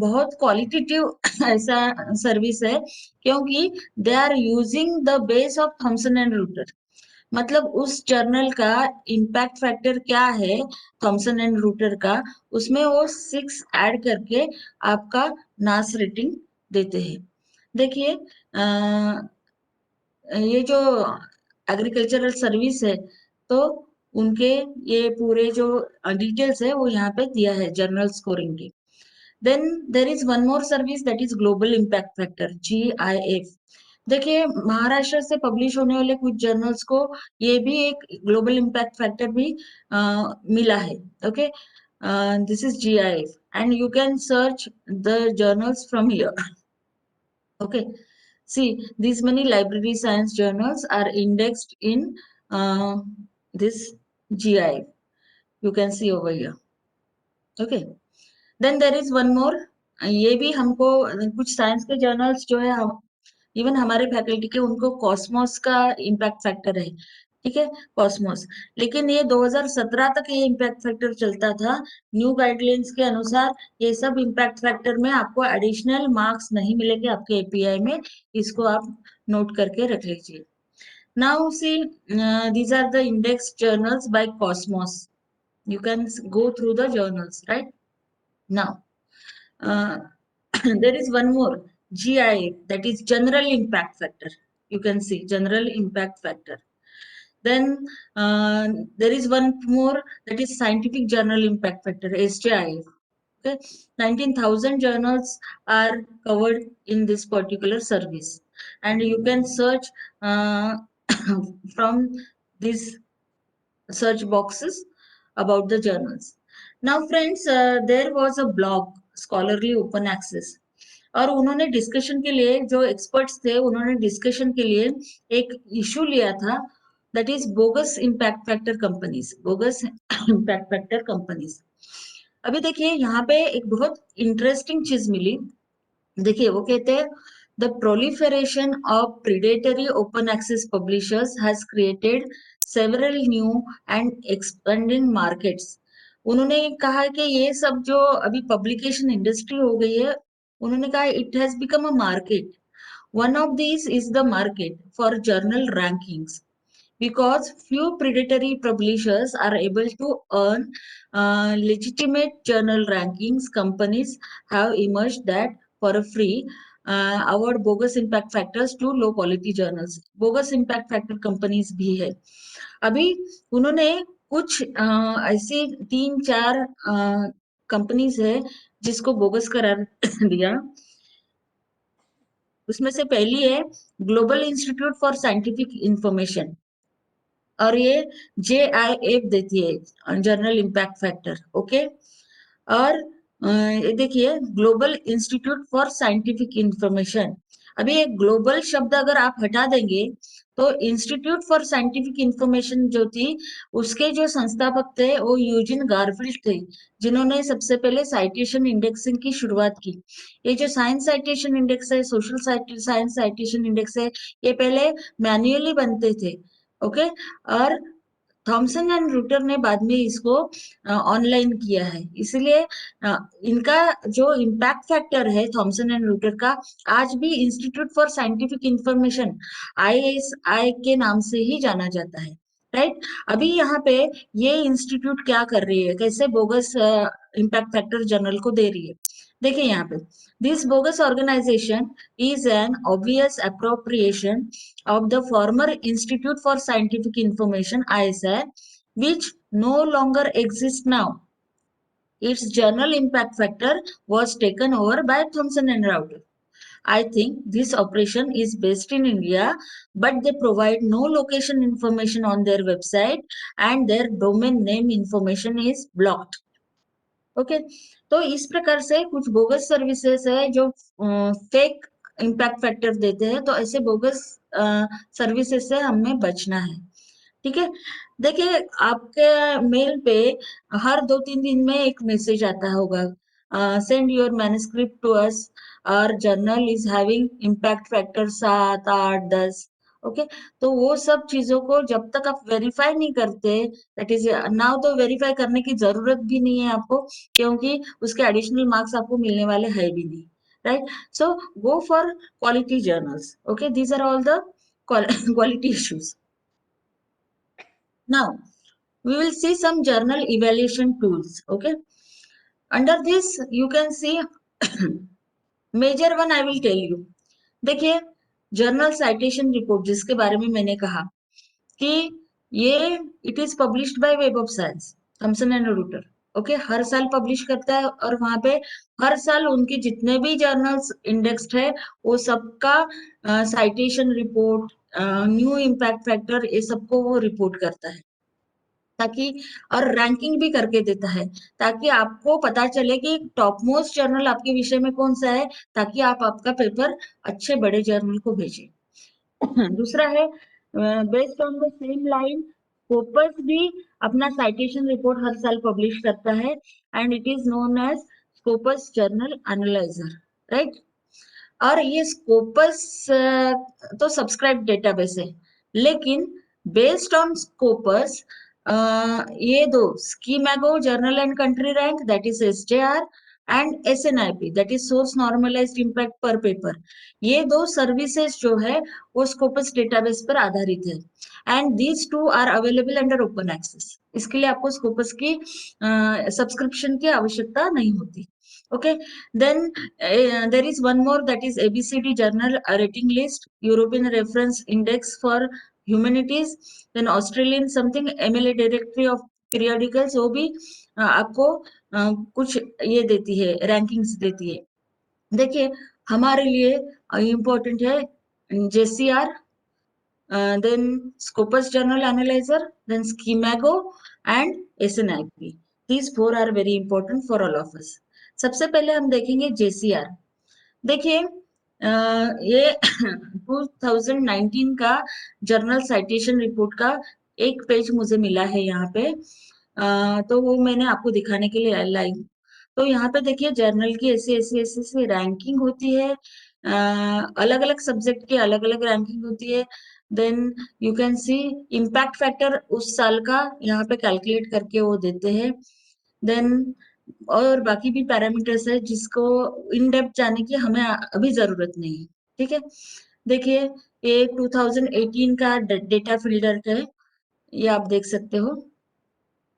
बहुत क्वालिटेटिव ऐसा सर्विस है, क्योंकि they are using the base of Thomson and Reuters. मतलब उस जर्नल का इम्पैक्ट फैक्टर क्या है थॉमसन एंड रूटर का, उसमें वो 6 ऐड करके आपका नास रेटिंग देते हैं। देखिए ये जो एग्रीकल्चरल सर्विस है, तो उनके ये पूरे जो डिटेल्स है वो यहाँ पे दिया है जर्नल स्कोरिंग की। Then there is one more service that is global impact factor, GIF। देखिए महाराष्ट्र से पब्लिश होने वाले कुछ जर्नल्स को ये भी एक ग्लोबल इम्पैक्ट फैक्टर भी मिला है, okay? This is GIF and you can search the journals from here, okay? See, these many library science journals are indexed in this GIF, you can see over here, okay? Then there is one more, ये भी हमको कुछ science के journals जो है हम even हमारे faculty के उनको कॉस्मोस का इम्पैक्ट फैक्टर है, ठीक है? कॉस्मोस, लेकिन ये 2017 तक ये इम्पैक्ट फैक्टर चलता था। न्यू गाइडलाइंस के अनुसार ये सब इम्पैक्ट फैक्टर में आपको एडिशनल मार्क्स नहीं मिलेंगे आपके API में, इसको आप नोट करके रख लीजिए। Now see these are the index journals by Cosmos, you can go through the journals, right? Now uh, there is one more GI, that is general impact factor. You can see general impact factor. Then there is one more, that is scientific journal impact factor, SJIF. Okay, 19,000 journals are covered in this particular service, and you can search uh, from this search boxes about the journals. Now friends, there was a blog, Scholarly Open Access, और उन्होंने discussion के लिए, जो experts थे उन्होंने discussion के लिए एक इशू लिया था, that is bogus impact factor companies, bogus impact factor companies. अभी देखिए यहाँ पे एक बहुत इंटरेस्टिंग चीज मिली। देखिए वो कहते हैं the proliferation of predatory open access publishers has created several new and expanding markets. उन्होंने कहा कि ये सब जो अभी पब्लिकेशन इंडस्ट्री हो गई है, उन्होंने कहा it has become a market. One of this is the market for journal rankings, because few predatory publishers are able to earn legitimate journal rankings. Companies have emerged that for a free award bogus impact factors to low quality journals. bogus impact factor companies भी है। अभी उन्होंने कुछ ऐसी 3-4 companies है जिसको bogus करार दिया। उसमें से पहली है global institute for scientific information, और ये JIF देती है जर्नल इम्पैक्ट फैक्टर, ओके? और ये देखिए global institute for scientific information, अभी एक ग्लोबल शब्द अगर आप हटा देंगे तो इंस्टीट्यूट फॉर साइंटिफिक इंफॉर्मेशन जो थी, उसके जो संस्थापक थे वो यूजिन गारफील्ड थे, जिन्होंने सबसे पहले साइटेशन इंडेक्सिंग की शुरुआत की। ये जो साइंस साइटेशन इंडेक्स है, सोशल साइंस साइटेशन इंडेक्स है, ये पहले मैन्युअली बनते थे। ओके। और थॉमसन एंड रूटर ने बाद में इसको ऑनलाइन किया है। इसलिए इनका जो इम्पैक्ट फैक्टर है थॉमसन एंड रूटर का, आज भी institute for scientific information ISI के नाम से ही जाना जाता है। राइट। अभी यहाँ पे ये इंस्टीट्यूट क्या कर रही है, कैसे बोगस इम्पैक्ट फैक्टर जर्नल को दे रही है। देखिए यहाँ पे, this bogus organisation is an obvious appropriation of the former Institute for Scientific Information ISI, which no longer exists now. Its journal impact factor was taken over by Thomson and Reuter. I think this operation is based in India, but they provide no location information on their website and their domain name information is blocked. Okay. तो इस प्रकार से कुछ bogus services है जो fake impact factor देते हैं, तो ऐसे बोगस सर्विसेज से हमें बचना है। ठीक है। देखिए आपके मेल पे हर 2-3 दिन में एक मैसेज आता होगा, send your manuscript to us, और journal is having impact factor 7, 8, 10। Okay. तो वो सब चीजों को जब तक आप वेरीफाई नहीं करते, दैट इज नाउ, तो वेरीफाई करने की जरूरत भी नहीं है आपको, क्योंकि उसके एडिशनल मार्क्स आपको मिलने वाले है भी नहीं। Right. So go for quality journals. Okay, these are all the quality issues. Now, we will see some journal evaluation tools. Okay. Under this, you can see major one I will tell you. देखिए, journal citation report जिसके बारे में मैंने कहा कि ये it is published by web of science, Thomson and Reuters. Okay, हर साल पब्लिश करता है, और वहां पे हर साल उनके जितने भी जर्नल्स इंडेक्स्ड है वो सबका citation report, new impact factor, ये सबको वो रिपोर्ट करता है, ताकि, और रैंकिंग भी करके देता है, ताकि आपको पता चले कि टॉप मोस्ट जर्नल आपके विषय में कौन सा है, ताकि आप आपका पेपर अच्छे बड़े जर्नल को भेजें। दूसरा है, based on the same line, Scopus भी अपना साइटेशन रिपोर्ट हर साल पब्लिश करता है, and it is known as Scopus journal analyser. Right. और ये स्कोपस तो सब्सक्राइब डेटाबेस है, लेकिन बेस्ड ऑन स्कोपस ये दो, SCImago journal and country rank, that is SJR, and SNIP, that is source normalised impact per paper, ये दो services जो है वो स्कोपस डेटाबेस पर आधारित है, and these two are available under open access. इसके लिए आपको स्कोपस की सब्सक्रिप्शन की आवश्यकता नहीं होती। Okay. Then there is one more, that is ABCD journal rating list, European reference index for humanities, then Australian something MLA directory of periodicals, वो भी आपको कुछ ये देती है, रैंकिंग्स देती है। देखिए हमारे लिए इम्पोर्टेंट है JCR, then Scopus Journal Analyzer, then Schemago and SNIP. These four are very important for all of us. सबसे पहले हम देखेंगे JCR। देखिए ये 2019 का जर्नल साइटेशन रिपोर्ट का एक पेज मुझे मिला है यहाँ पे, तो वो मैंने आपको दिखाने के लिए लाई। तो यहाँ पे देखिए जर्नल की ऐसी ऐसी ऐसी ऐसी रैंकिंग होती है, अलग अलग सब्जेक्ट की अलग अलग रैंकिंग होती है। Then you can see impact factor उस साल का यहाँ पे कैलकुलेट करके वो देते हैं। देन और बाकी भी पैरामीटर्स है जिसको इन डेप्थ जाने की हमें अभी जरूरत नहीं है। ठीक है। देखिए ये 2018 का डेटा फिल्टर है, ये आप देख सकते हो,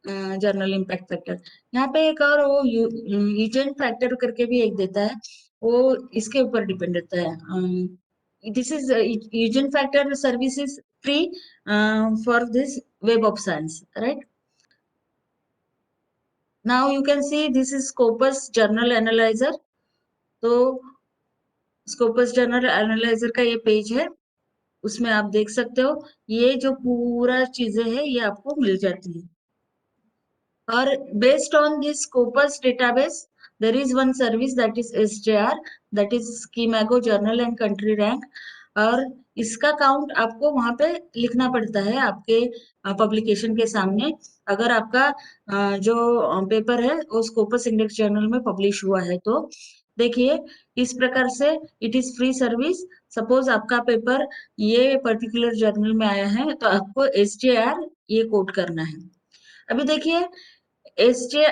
जर्नल इम्पैक्ट फैक्टर। यहाँ पे एक और वो यूजेन फैक्टर करके भी एक देता है, वो इसके ऊपर डिपेंड रहता है। This is Eigen factor service is free for this web of science. Right. Now you can see this is Scopus journal analyser. तो स्कोपस जर्नल एनालाइजर का ये पेज है, उसमें आप देख सकते हो ये जो पूरा चीजें है ये आपको मिल जाती है। और based on this Scopus database there is one service that is SJR, that is Schemago Journal and Country Rank, और इसका काउंट आपको वहां पे लिखना पड़ता है आपके पब्लिकेशन के सामने, अगर आपका जो पेपर है वो स्कोपस इंडेक्स जर्नल में पब्लिश हुआ है तो। देखिए इस प्रकार से it is free service. Suppose आपका पेपर ये पर्टिकुलर जर्नल में आया है तो आपको SJR ये कोड करना है। अभी देखिए SJR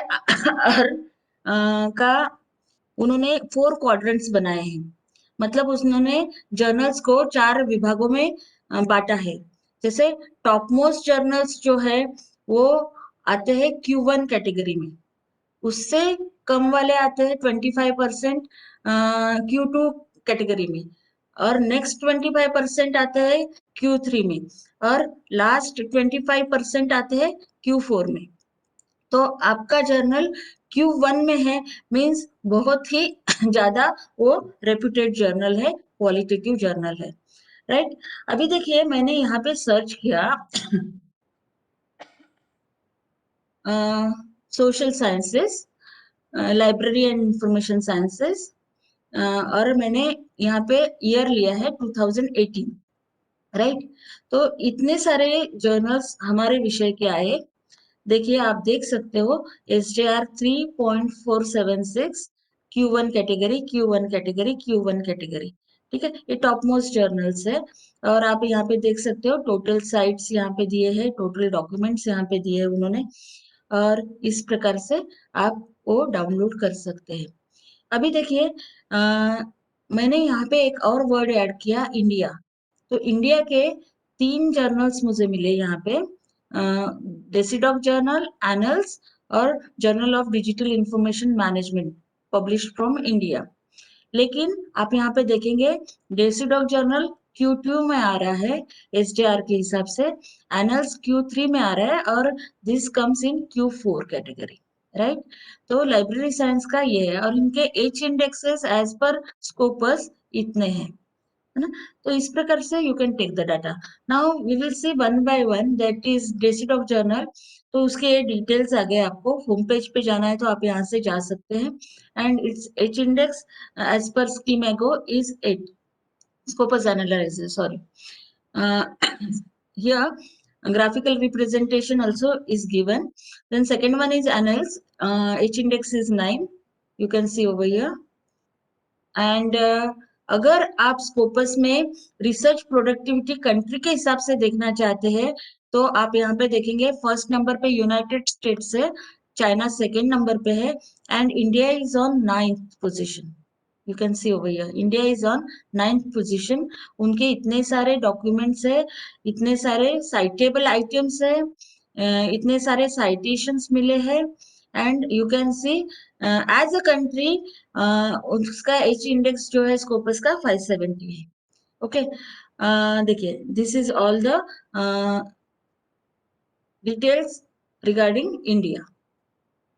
का उन्होंने 4 क्वाड्रेंट्स बनाए हैं, मतलब उन्होंने जर्नल्स को 4 विभागों में बांटा है। जैसे टॉप मोस्ट जर्नल्स जो है वो आते हैं Q1 कैटेगरी में, उससे कम वाले आते हैं 25% Q2 कैटेगरी में, और नेक्स्ट 25% आते हैं Q3 में, और लास्ट 25% आते हैं Q4 में। तो आपका जर्नल Q1 में है, मीन्स बहुत ही ज्यादा वो रेप्यूटेड जर्नल है, क्वालिटेटिव जर्नल है, राइट। अभी देखिए मैंने यहाँ पे सर्च किया social sciences, library and information sciences, और मैंने यहाँ पे ईयर लिया है 2018, राइट। तो इतने सारे जर्नल्स हमारे विषय के आए। देखिए आप देख सकते हो SJR 3.476 Q1 category, Q1 category, Q1 category, ठीक है, ये टॉप मोस्ट जर्नल्स है। और आप यहाँ पे देख सकते हो टोटल साइट्स यहाँ पे दिए हैं, टोटल डॉक्यूमेंट्स यहाँ पे दिए हैं उन्होंने, और इस प्रकार से आप वो डाउनलोड कर सकते हैं। अभी देखिए मैंने यहाँ पे एक और वर्ड ऐड किया, इंडिया। तो इंडिया के 3 जर्नल्स मुझे मिले यहाँ पे, डेसीडॉक जर्नल, एनल्स और journal of digital information management published from India. लेकिन आप यहाँ पे देखेंगे डेसीडॉक जर्नल Q2 में आ रहा है SJR के हिसाब से, एनल्स Q3 में आ रहा है, और this comes in Q4 category, right. तो लाइब्रेरी साइंस का ये है, और इनके H indexes as per Scopus इतने हैं, है ना। तो इस प्रकार से you can take the data. Now we will see one by one, that is DESIDOC journal. तो उसके डिटेल्स आ गए, आपको होम पेज पे जाना है तो आप यहाँ से जा सकते हैं। And its H index as per Schemago is 8, scopus analysis, sorry. uh, Here graphical representation also is given. Then second one is annals, H index is 9, you can see over here. And अगर आप Scopus में research productivity country के हिसाब से देखना चाहते हैं तो आप यहाँ पे देखेंगे फर्स्ट नंबर पे यूनाइटेड स्टेट्स है, चाइना सेकेंड नंबर पे है, and India is on 9th position. You can C over here India is on 9th position. उनके इतने सारे डॉक्यूमेंट्स है, इतने सारे साइटेबल आइटम्स है, इतने सारे साइटेशंस मिले हैं, and you can see as a country उसका H इंडेक्स जो है स्कोपस का 570 है। ओके, देखिए this is all the details regarding India,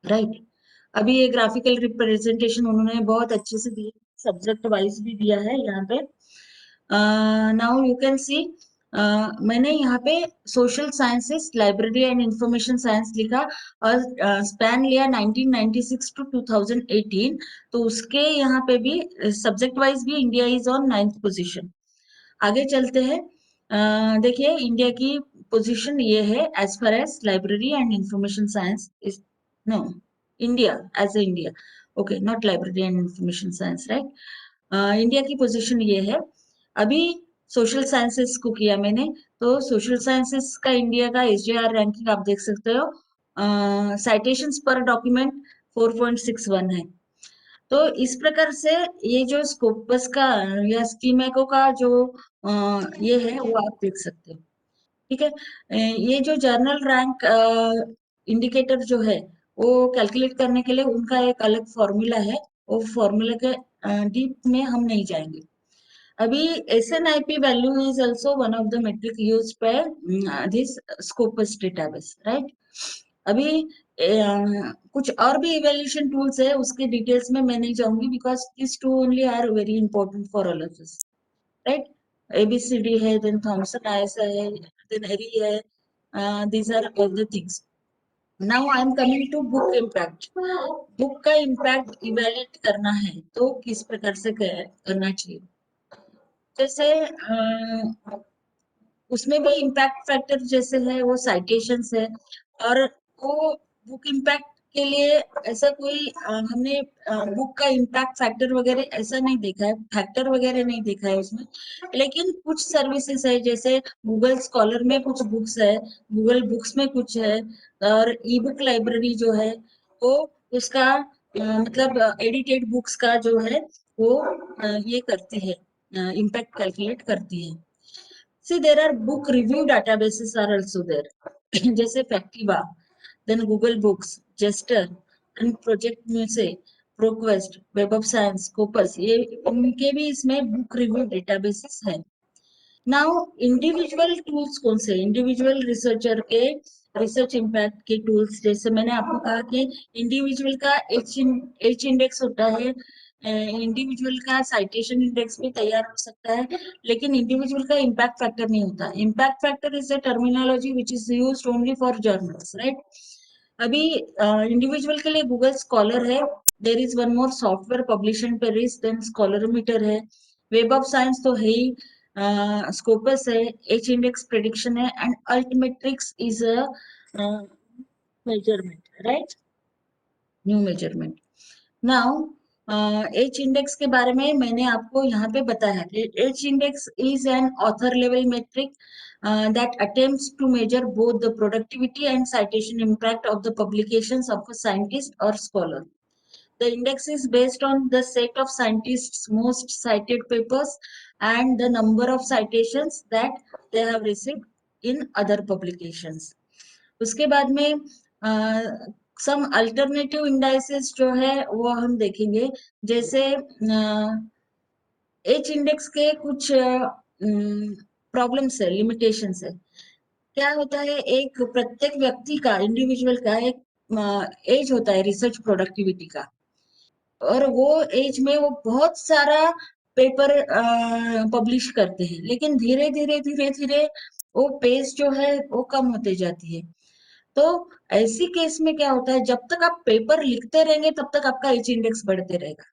right. अभी ये ग्राफिकल रिप्रेजेंटेशन उन्होंने बहुत अच्छे से दिया, सब्जेक्ट वाइज भी दिया है यहाँ पे। नाउ यू कैन सी मैंने यहाँ पे social sciences, library and information science लिखा, और स्पैन लिया 1996 टू 2018। तो उसके यहाँ पे भी सब्जेक्ट वाइज भी India is on 9th position. आगे चलते हैं। देखिए इंडिया की पोजीशन ये है as far as library and information science is, no, India as a India, okay, not library and information science, right. India की पोजीशन ये है। अभी सोशल साइंसेस को किया मैंने, तो सोशल साइंसेस का इंडिया का SJR रैंकिंग आप देख सकते हो, साइटेशंस पर डॉक्यूमेंट 4.61 है। तो इस प्रकार से ये जो स्कोपस का या स्कीमेको का जो ये है वो आप देख सकते हो, ठीक है। ये जो जर्नल रैंक इंडिकेटर जो है वो कैलकुलेट करने के लिए उनका एक अलग फॉर्मूला है, वो फॉर्मूला के डीप में हम नहीं जाएंगे अभी। SNIP value is also one of the metric use by this Scopus database, right. अभी कुछ और भी इवेल्यूशन टूल्स है, उसके डिटेल्स में मैं नहीं जाऊंगी, because this two only are very important for all of us, right. ABCD है, देन थॉमसन ISI है, देन एरी है, these are all the things. Now I am coming to book impact. Book का impact evaluate करना है तो किस प्रकार से करना चाहिए। जैसे उसमें भी इम्पैक्ट फैक्टर जैसे है वो साइटेशंस है, और वो बुक इम्पैक्ट के लिए ऐसा कोई हमने बुक का इम्पैक्ट फैक्टर वगैरह ऐसा नहीं देखा है, फैक्टर वगैरह नहीं देखा है उसमें। लेकिन कुछ सर्विसेज है, जैसे गूगल स्कॉलर में कुछ बुक्स है, गूगल बुक्स में कुछ है, और ई बुक लाइब्रेरी जो है वो उसका मतलब एडिटेड बुक्स का जो है वो ये करती है, इम्पैक्ट कैलकुलेट करती है। See, there are book review databases are also there. जैसे Factiva, then Google Books, Jester, and Project Muse, ProQuest, Web of Science, Scopus, ये इनके भी इसमें बुक रिव्यू डेटाबेसेस है। नाउ इंडिविजुअल टूल्स कौन से, इंडिविजुअल रिसर्चर के रिसर्च इम्पैक्ट के टूल्स, जैसे मैंने आपको कहा कि इंडिविजुअल का एच इंडेक्स होता है, इंडिविजुअल का साइटेशन इंडेक्स भी तैयार हो सकता है, लेकिन इंडिविजुअल का इम्पैक्ट फैक्टर नहीं होता। Impact factor is a terminology which is used only for journals, right. अभी इंडिविजुअल के लिए गूगल स्कॉलर है, there is one more software Publish or Perish, then Scholarometer है, वेब ऑफ साइंस तो है ही, स्कोपस है, एच इंडेक्स प्रेडिक्शन है, and altmetrics is a measurement, right, new measurement. Now H index के बारे में मैंने आपको यहाँ पे बताया कि H index is an author level metric that attempts to measure both the productivity and citation impact of the publications of a scientist or scholar. The index is based on the set of scientists' most cited papers and the number of citations that they have received in other publications. उसके बाद में सम alternative indices जो है वो हम देखेंगे। जैसे H index के कुछ प्रॉब्लम्स है, लिमिटेशंस है। क्या होता है, एक प्रत्येक व्यक्ति का, इंडिविजुअल का एक एज होता है रिसर्च प्रोडक्टिविटी का, और वो एज में वो बहुत सारा पेपर पब्लिश करते हैं, लेकिन धीरे धीरे धीरे धीरे वो पेज जो है वो कम होते जाती है। तो ऐसी केस में क्या होता है, जब तक आप पेपर लिखते रहेंगे तब तक आपका एच इंडेक्स बढ़ते रहेगा।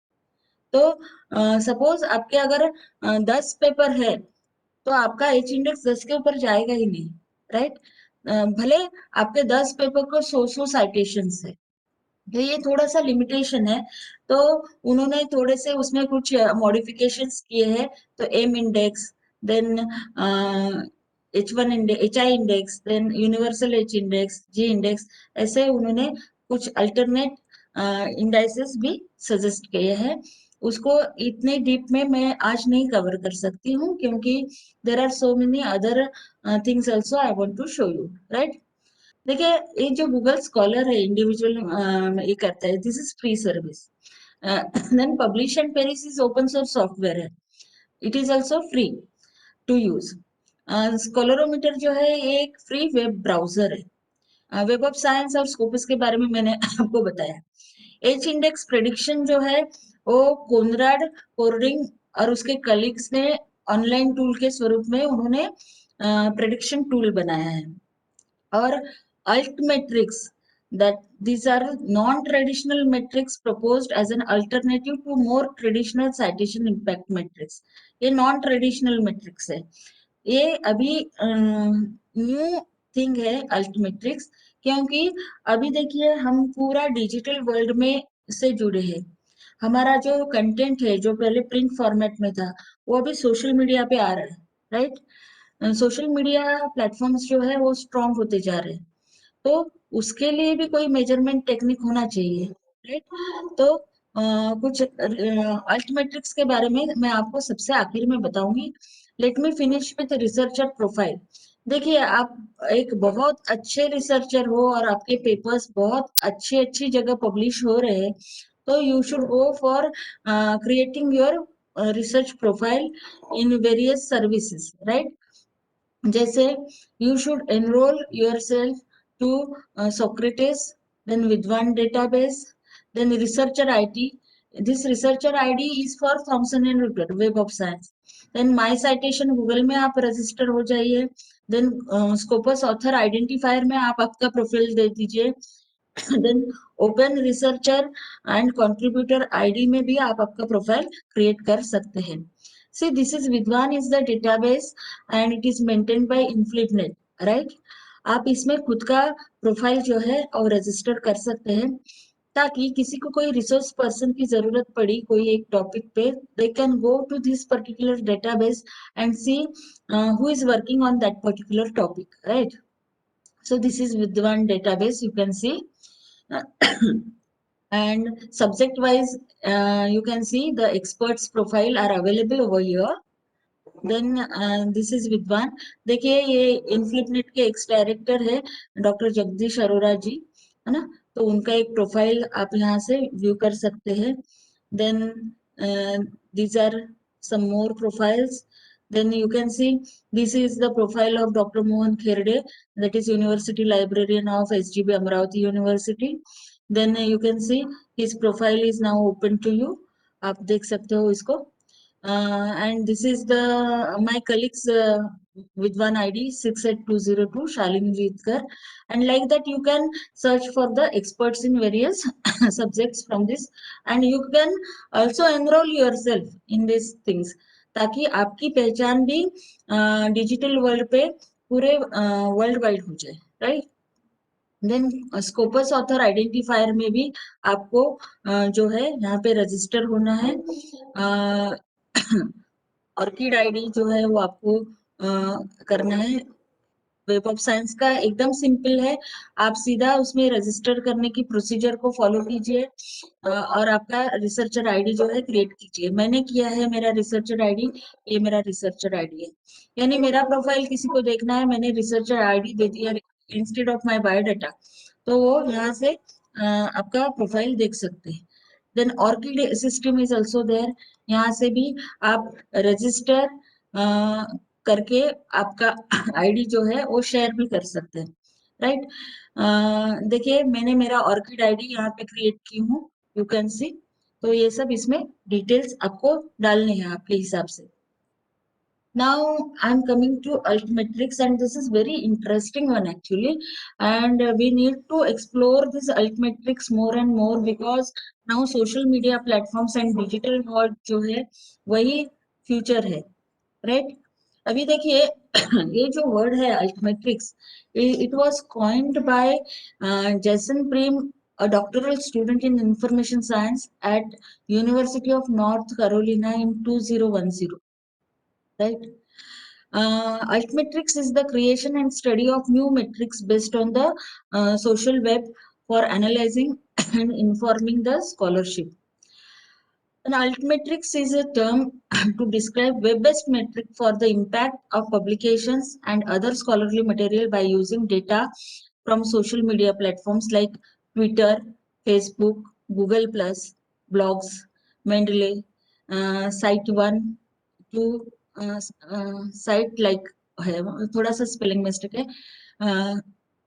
तो सपोज आपके अगर 10 पेपर है तो आपका एच इंडेक्स 10 के ऊपर जाएगा ही नहीं, राइट। भले आपके 10 पेपर को 100 साइटेशन है, तो ये थोड़ा सा लिमिटेशन है। तो उन्होंने थोड़े से उसमें कुछ मॉडिफिकेशंस किए हैं। तो M index, then H1 index, HI index, then universal H index, G index, ऐसे उन्होंने कुछ अल्टरनेट इंडाइसेस भी सजेस्ट किए हैं। उसको इतने डीप में मैं आज नहीं कवर कर सकती हूँ, क्योंकि there are so many other things also I want to show you, right. देखिए, ये जो गूगल स्कॉलर है इंडिविजुअल ये करता है, this is free service. Then publish and Perish is open source software है, it is also free to use. Scholarometer जो है ये एक free web browser web. Web of साइंस और स्कोपस के बारे में मैंने आपको बताया। एच इंडेक्स प्रेडिक्शन जो है वो कोनराड कोर्डिंग और उसके कलीग्स ने ऑनलाइन टूल के स्वरूप में उन्होंने प्रेडिक्शन टूल बनाया है। or altmetrics, that these are non-traditional metrics proposed as an alternative to more traditional citation impact metrics. ये non-traditional metrics है, ये अभी न्यू थिंग है अल्टमेट्रिक्स। क्योंकि अभी देखिए हम पूरा डिजिटल वर्ल्ड में से जुड़े हैं। हमारा जो कंटेंट है जो पहले प्रिंट फॉर्मेट में था वो अभी सोशल मीडिया पे आ रहा है, राइट। सोशल मीडिया प्लेटफॉर्म्स जो है वो स्ट्रॉन्ग होते जा रहे हैं, तो उसके लिए भी कोई मेजरमेंट टेक्निक होना चाहिए, राइट। तो कुछ अल्टमेट्रिक्स के बारे में मैं आपको सबसे आखिर में बताऊंगी। Let me finish with researcher profile. देखिए, आप एक बहुत अच्छे रिसर्चर हो और आपके पेपर्स बहुत अच्छी अच्छी जगह पब्लिश हो रहे हैं, तो you should go for creating your research profile in various services, right. जैसे you should enroll yourself to Socrates, then Vidwan database, then researcher IT, this researcher ID is for Thomson and Reuters web of science. Then my citation Google में आप register हो जाइए। Then Scopus author identifier में आप आपका profile दे दीजिए। Then open researcher and contributor ID में भी आप आपका प्रोफाइल क्रिएट कर सकते हैं। See this is Vidwan is the database and it is maintained by INFLIBNET, right. आप इसमें खुद का प्रोफाइल जो है और रजिस्टर कर सकते हैं, ताकि किसी को कोई रिसोर्स पर्सन की जरूरत पड़ी कोई एक टॉपिक पे, they can go to this particular database and see who is working on that particular topic, right? So this is Vidwan database, you can see. And subject wise, you can see the experts profile are available over here. Then this is Vidwan. देखिए ये INFLIBNET के ex director है doctor Jagdish Arora ji, है ना। तो उनका एक profile आप यहाँ से व्यू कर सकते हैं। Then these are some more profiles. Then you can see this is the profile of Dr. Mohan Kherde, that is University Librarian of SGB Amravati University. Then you can see his profile is now open to you, आप देख सकते हो इसको। And this is the my colleagues with one ID 68202 Shalini Jitkar, and like that you can search for the experts in various subjects from this, and you can also enroll yourself in these things, ताकि आपकी पहचान भी digital world पे पूरे world wide हो जाए, right. Then Scopus author identifier में भी आपको जो है यहाँ पे रजिस्टर होना है। ऑर्किड आईडी जो है वो आपको करना है। वेब ऑफ साइंस का एकदम सिंपल है, आप सीधा उसमें रजिस्टर करने की प्रोसीजर को फॉलो कीजिए और आपका रिसर्चर आईडी जो है क्रिएट कीजिए। मैंने किया है मेरा रिसर्चर आईडी, ये मेरा रिसर्चर आईडी है, यानी मेरा प्रोफाइल किसी को देखना है, मैंने रिसर्चर आईडी दे दिया इंस्टेड ऑफ माय बायोडाटा, तो वो यहाँ से आपका प्रोफाइल देख सकते हैं। Then ORCID system is also there, यहाँ से भी आप रजिस्टर करके आपका आईडी जो है वो शेयर भी कर सकते हैं, राइट। देखिए मैंने मेरा ऑर्किड आईडी यहाँ पे क्रिएट की हूँ, यू कैन सी। तो ये सब इसमें डिटेल्स आपको डालने हैं आपके हिसाब से। Now I'm coming to altmetrics, and this is very interesting one actually, and we need to explore this altmetrics more and more, because now social media platforms and digital world जो है वही future है, right? अभी देखिए ये जो word है altmetrics, it was coined by Jason Prim, a doctoral student in information science at University of North Carolina in 2010, right? Altmetrics is the creation and study of new metrics based on the social web for analyzing and informing the scholarship. An altmetrics is a term to describe web-based metric for the impact of publications and other scholarly material by using data from social media platforms like Twitter, Facebook, Google+, blogs, Mendeley, Site1, to site like है, थोड़ा सा spelling mistake है।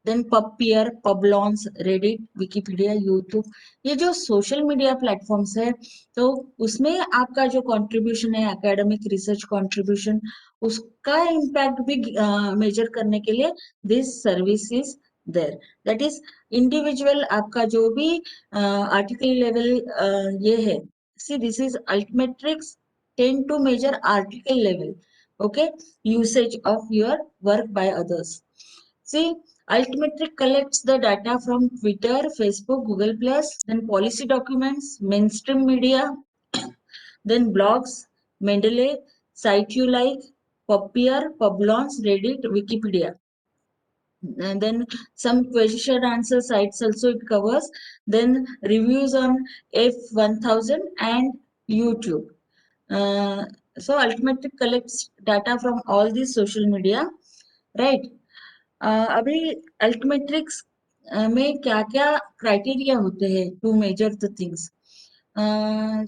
Then पबपियर, पबलॉन्स, Reddit, Wikipedia, YouTube, ये जो social media platforms है, तो उसमें आपका जो कंट्रीब्यूशन है एकेडमिक रिसर्च कंट्रीब्यूशन, उसका इम्पैक्ट भी मेजर करने के लिए this service is there. That is individual आपका जो भी आर्टिकल लेवल ये है, see this is altmetrics tend to measure article level, okay, usage of your work by others. See, Altmetric collects the data from Twitter, Facebook, Google+, then policy documents, mainstream media, then blogs, Mendeley, Site You Like, Pubpeer, Publons, Reddit, Wikipedia. And then some question answer sites also it covers, then reviews on F1000 and YouTube. So Altmetric collects data from all these social media, right? अभी Altmetrics में क्या क्या criteria होते हैं to measure the things,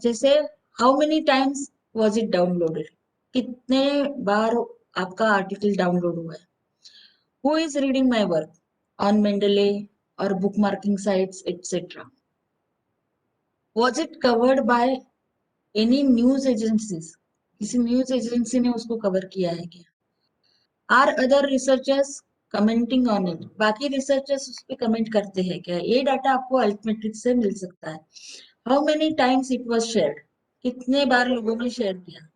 जैसे how many times was it downloaded, कितने बार आपका article download हुआ है, who is reading my work on Mendeley or bookmarking sites, etc. Was it covered by any news agencies, किसी news agency ने उसको cover किया है क्या? Or other researchers commenting on it, बाकी रिसर्चर्स उस पर कमेंट करते हैं क्या? ये डाटा आपको अल्टमेट्रिक्स से मिल सकता है। How many times it was shared, कितने बार लोगों ने शेयर किया।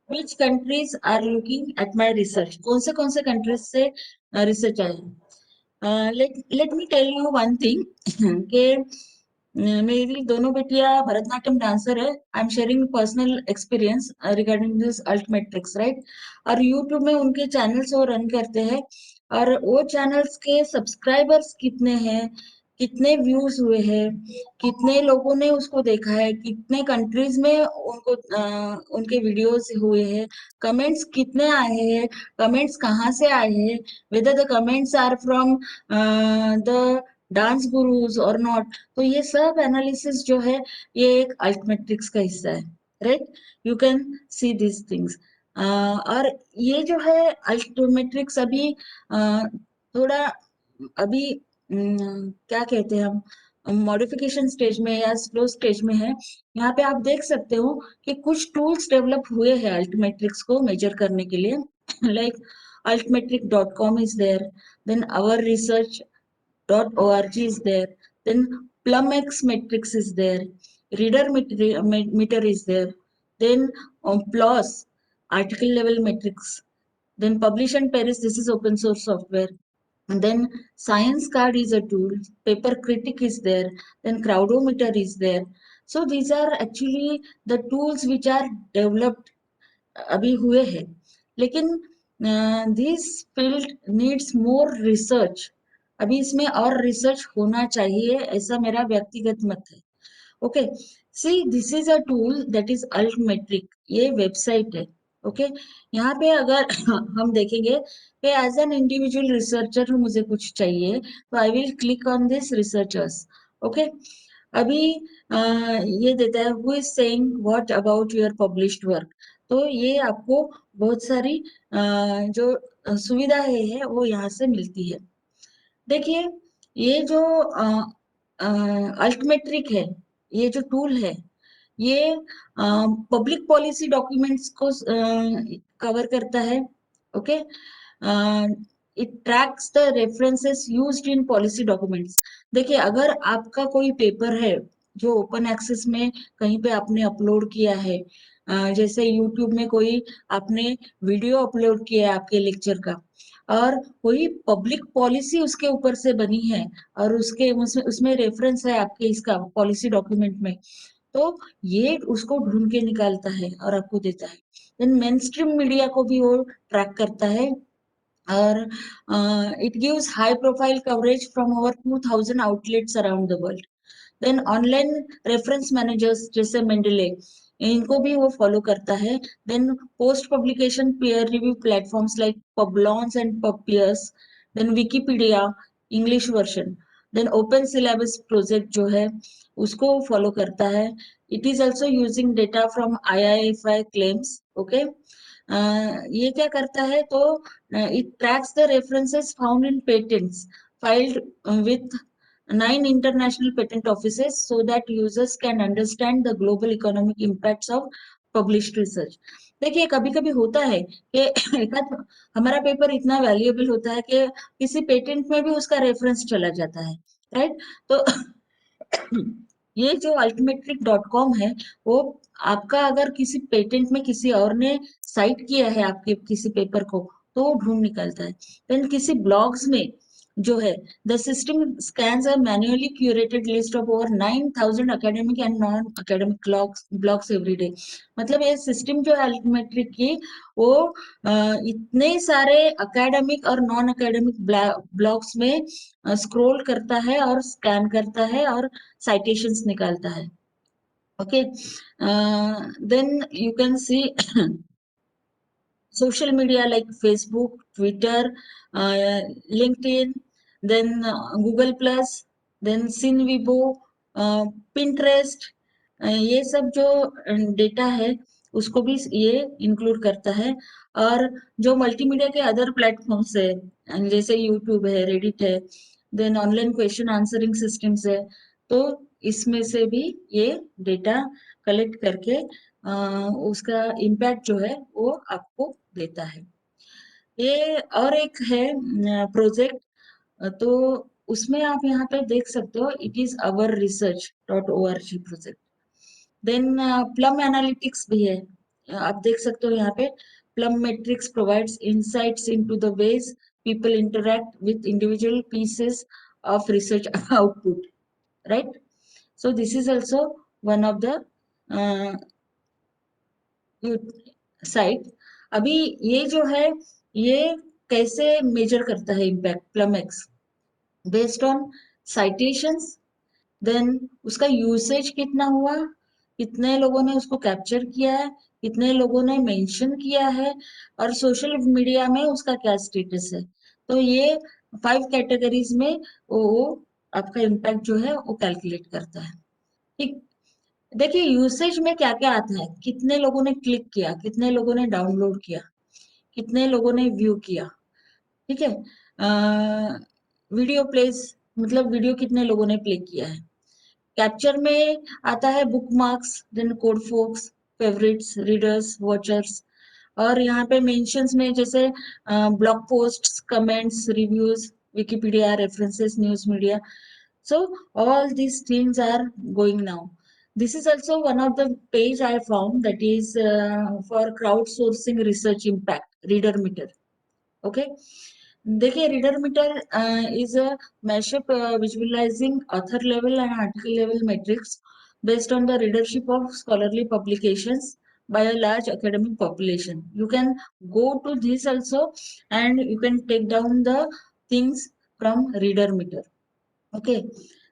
Which countries are looking at my research, कौन से कंट्रीज से रिसर्च आया है। Let me tell you one thing कि मेरी दोनों बेटियां भरतनाट्यम डांसर है। I am sharing personal experience regarding this altmetrics, right. और यूट्यूब में उनके चैनल्स वो रन करते हैं, और वो चैनल्स के सब्सक्राइबर्स कितने हैं, कितने व्यूज हुए हैं, कितने लोगों ने उसको देखा है, कितने कंट्रीज में उनको उनके वीडियोस हुए हैं, कमेंट्स कितने आए हैं, कमेंट्स कहाँ से आए हैं, whether the comments are from the dance gurus और नॉट। तो ये सब एनालिसिस जो है ये एक अल्टमेट्रिक्स का हिस्सा है, right. You can see this things. और ये जो है अल्टमेट्रिक्स अभी थोड़ा अभी क्या कहते हैं हम, मॉडिफिकेशन स्टेज में या स्लो स्टेज में है। यहाँ पे आप देख सकते हो कि कुछ टूल्स डेवलप हुए हैं अल्टमेट्रिक्स को मेजर करने के लिए like altmetric.com is there, then our research.org is there, then plumx metrics is there, reader meter is there, then PLOS article level metrics, then publish and perish, this is open source software, and then science card is a tool, paper critic is there, then crowdometer is there. So these are actually the tools which are developed अभी हुए हैं, लेकिन this field needs more research. अभी इसमें और research होना चाहिए, ऐसा मेरा व्यक्तिगत मत है। Okay, see this is a tool that is altmetric, ये वेबसाइट है। ओके, यहाँ पे अगर हम देखेंगे कि एज एन इंडिविजुअल रिसर्चर मुझे कुछ चाहिए, तो I will click on this researchers. Okay, अभी ये देता है who is saying what about your published work. तो ये आपको बहुत सारी जो सुविधाएं है वो यहाँ से मिलती है। देखिए, ये जो अल्टमेट्रिक है, ये जो टूल है, ये पब्लिक पॉलिसी डॉक्यूमेंट्स को कवर करता है। Okay, it tracks the references used in policy documents. देखिए, अगर आपका कोई पेपर है जो ओपन एक्सेस में कहीं पे आपने अपलोड किया है, जैसे यूट्यूब में कोई आपने वीडियो अपलोड किया है आपके लेक्चर का, और कोई पब्लिक पॉलिसी उसके ऊपर से बनी है, और उसमें रेफरेंस है आपके इसका पॉलिसी डॉक्यूमेंट में, तो ये उसको ढूंढ के निकालता है और आपको देता है। देन मेन स्ट्रीम मीडिया को भी वो ट्रैक करता है, और it gives high profile coverage from over 2000 outlets around the world. Then online reference managers जैसे मेंडले, इनको भी वो फॉलो करता है। Then post publication peer review platforms like Publons and PubPeers, then Wikipedia English version, then open syllabus project जो है उसको follow करता है। It is also using data from IIFI claims. Okay, ये क्या करता है, तो it tracks the references found in patents filed with 9 international patent offices so that users can understand the global economic impacts of published research। देखिए, कभी कभी होता है कि एकाध हमारा पेपर इतना वैल्यूएबल होता है कि किसी पेटेंट में भी उसका रेफरेंस चला जाता है, राइट। तो ये जो altmetric.com है, वो आपका अगर किसी पेटेंट में किसी और ने साइट किया है आपके किसी पेपर को, तो वो ढूंढ निकालता है। देन किसी ब्लॉग्स में जो है, the system scans a manually curated list of over 9000 academic and non academic blogs every day. मतलब ये सिस्टम जो है अल्टमेट्रिक की, वो इतने सारे एकेडमिक और नॉन एकेडमिक ब्लॉग्स में स्क्रॉल करता है और स्कैन करता है और citations निकालता है। Okay, then you can see social media like Facebook, Twitter, LinkedIn, then Google Plus, then Cinvibo, Pinterest, ये सब जो डेटा है उसको भी ये इंक्लूड करता है। और जो मल्टीमीडिया के अदर प्लेटफॉर्म्स है, जैसे यूट्यूब है, रेडिट है, then online question answering systems है, तो इसमें से भी ये डेटा कलेक्ट करके उसका इम्पैक्ट जो है वो आपको देता है। ये और एक है प्रोजेक्ट, तो उसमें आप यहाँ पे देख सकते हो, it is our research .org project. Then Plum Analytics भी है, आप देख सकते हो यहाँ पे, Plum metrics provides insights into the ways people interact with individual pieces of research output, right? So this is also one of the uh, site. अभी ये जो है, ये कैसे मेजर करता है impact PlumX? Based on citations, then उसका usage कितना हुआ, कितने लोगों ने उसको कैप्चर किया है, कितने लोगों ने मेंशन किया है, और सोशल मीडिया में उसका क्या स्टेटस है। तो ये 5 कैटेगरीज में वो आपका इम्पैक्ट जो है वो कैलकुलेट करता है। ठीक, देखिए यूसेज में क्या क्या आता है, कितने लोगों ने क्लिक किया, कितने लोगों ने डाउनलोड किया, कितने लोगों ने व्यू किया, ठीक है। वीडियो प्लेस, मतलब वीडियो कितने लोगों ने प्ले किया है। कैप्चर में आता है bookmarks, then code forks, favourites, readers, watchers. और यहाँ पे मेंशंस में जैसे blog posts, comments, reviews, Wikipedia, references, news media. So all these things are going now. This is also one of the page I found, that is for crowdsourcing research impact, reader meter. Okay. देखिए reader meter is a mashup visualising author level and article level metrics based on the readership of scholarly publications by a large academic population. You can go to this also, and you can take down the things from reader meter. Okay.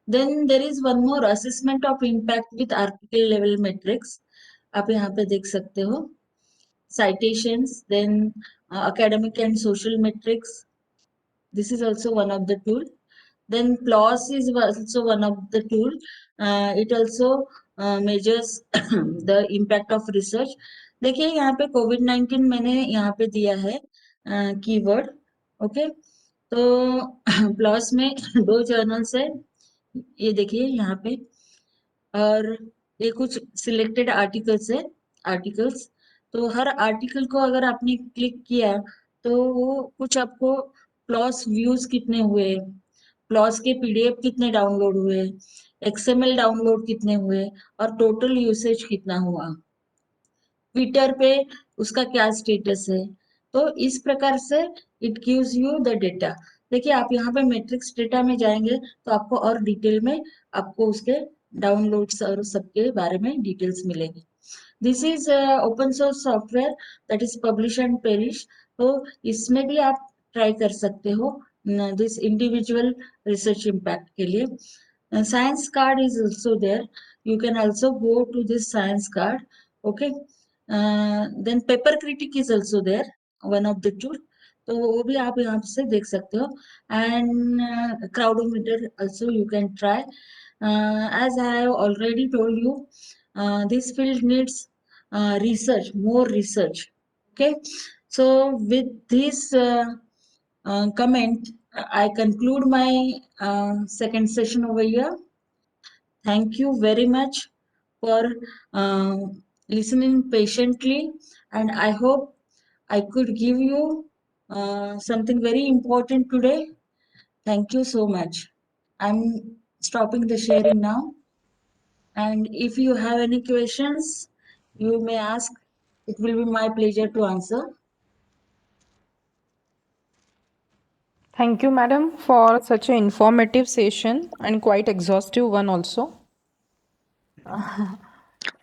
Then there is one more, assessment of impact with article level metrics. आप यहाँ पे देख सकते हो, citations, then academic and social metrics. This is also one of the tool. Then PLOS is also one of the tool. It also measures the impact of research. देखिए यहाँ पे COVID-19 मैंने यहाँ पे दिया है कीवर्ड। ओके, तो प्लॉस में 2 जर्नल्स है, ये देखिए यहाँ पे, और ये कुछ सिलेक्टेड आर्टिकल्स है, आर्टिकल्स। तो हर आर्टिकल को अगर आपने क्लिक किया तो वो कुछ आपको प्लॉस व्यूज कितने हुए, प्लॉस के पीडीएफ कितने डाउनलोड हुए, एक्सएमएल डाउनलोड कितने हुए, और टोटल यूसेज कितना हुआ, ट्विटर पे उसका क्या स्टेटस है। तो इस प्रकार से it gives you the data. देखिए आप यहाँ पे मैट्रिक्स डेटा में जाएंगे तो आपको और डिटेल में आपको उसके डाउनलोड्स और सबके बारे में डिटेल्स मिलेगी। This is open source software that is publish and perish. तो इसमें भी आप ट्राई कर सकते हो दिस इंडिविजुअल रिसर्च इम्पैक्ट के लिए। Science card is also there, you can also go to this science card. Okay. Then paper critic is also there, one of the tool, तो वो भी आप यहाँ से देख सकते हो। And Crowdometer also you can try. As I have already told you, this field needs research, more research. Okay, so with this comment, I conclude my second session over here. Thank you very much for uh, listening patiently, and I hope I could give you something very important today. Thank you so much. I'm stopping the sharing now, and if you have any questions, you may ask. It will be my pleasure to answer. Thank you, madam, for such an informative session and quite exhaustive one also.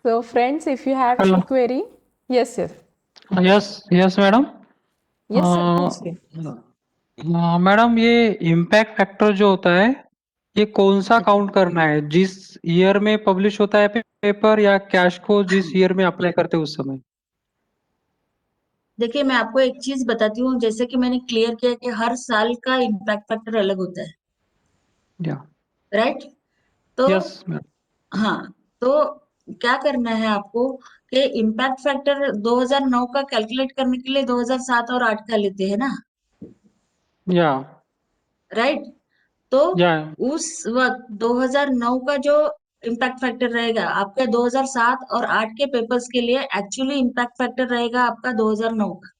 So, friends, if you have hello. any query, yes, yes, yes yes madam. yes, sir, पूछिए। Madam ये impact factor जो होता है, ये कौन सा count करना है, जिस ईयर में पब्लिश होता है पेपर, या कैश को जिस ईयर में अप्लाई करते हैं उस समय? देखिए मैं आपको एक चीज बताती हूँ, जैसे कि मैंने क्लियर किया कि हर साल का इम्पैक्ट फैक्टर अलग होता है, या राइट? तो यस मैडम। हाँ, तो क्या करना है आपको कि इम्पैक्ट फैक्टर 2009 का कैलकुलेट करने के लिए 2007 और 8 का लेते हैं ना, या राइट? तो या उस वक्त 2009 का जो इम्पैक्ट फैक्टर रहेगा आपके 2007 और 8 के पेपर्स के लिए। एक्चुअली इम्पैक्ट फैक्टर रहेगा आपका 2009 का,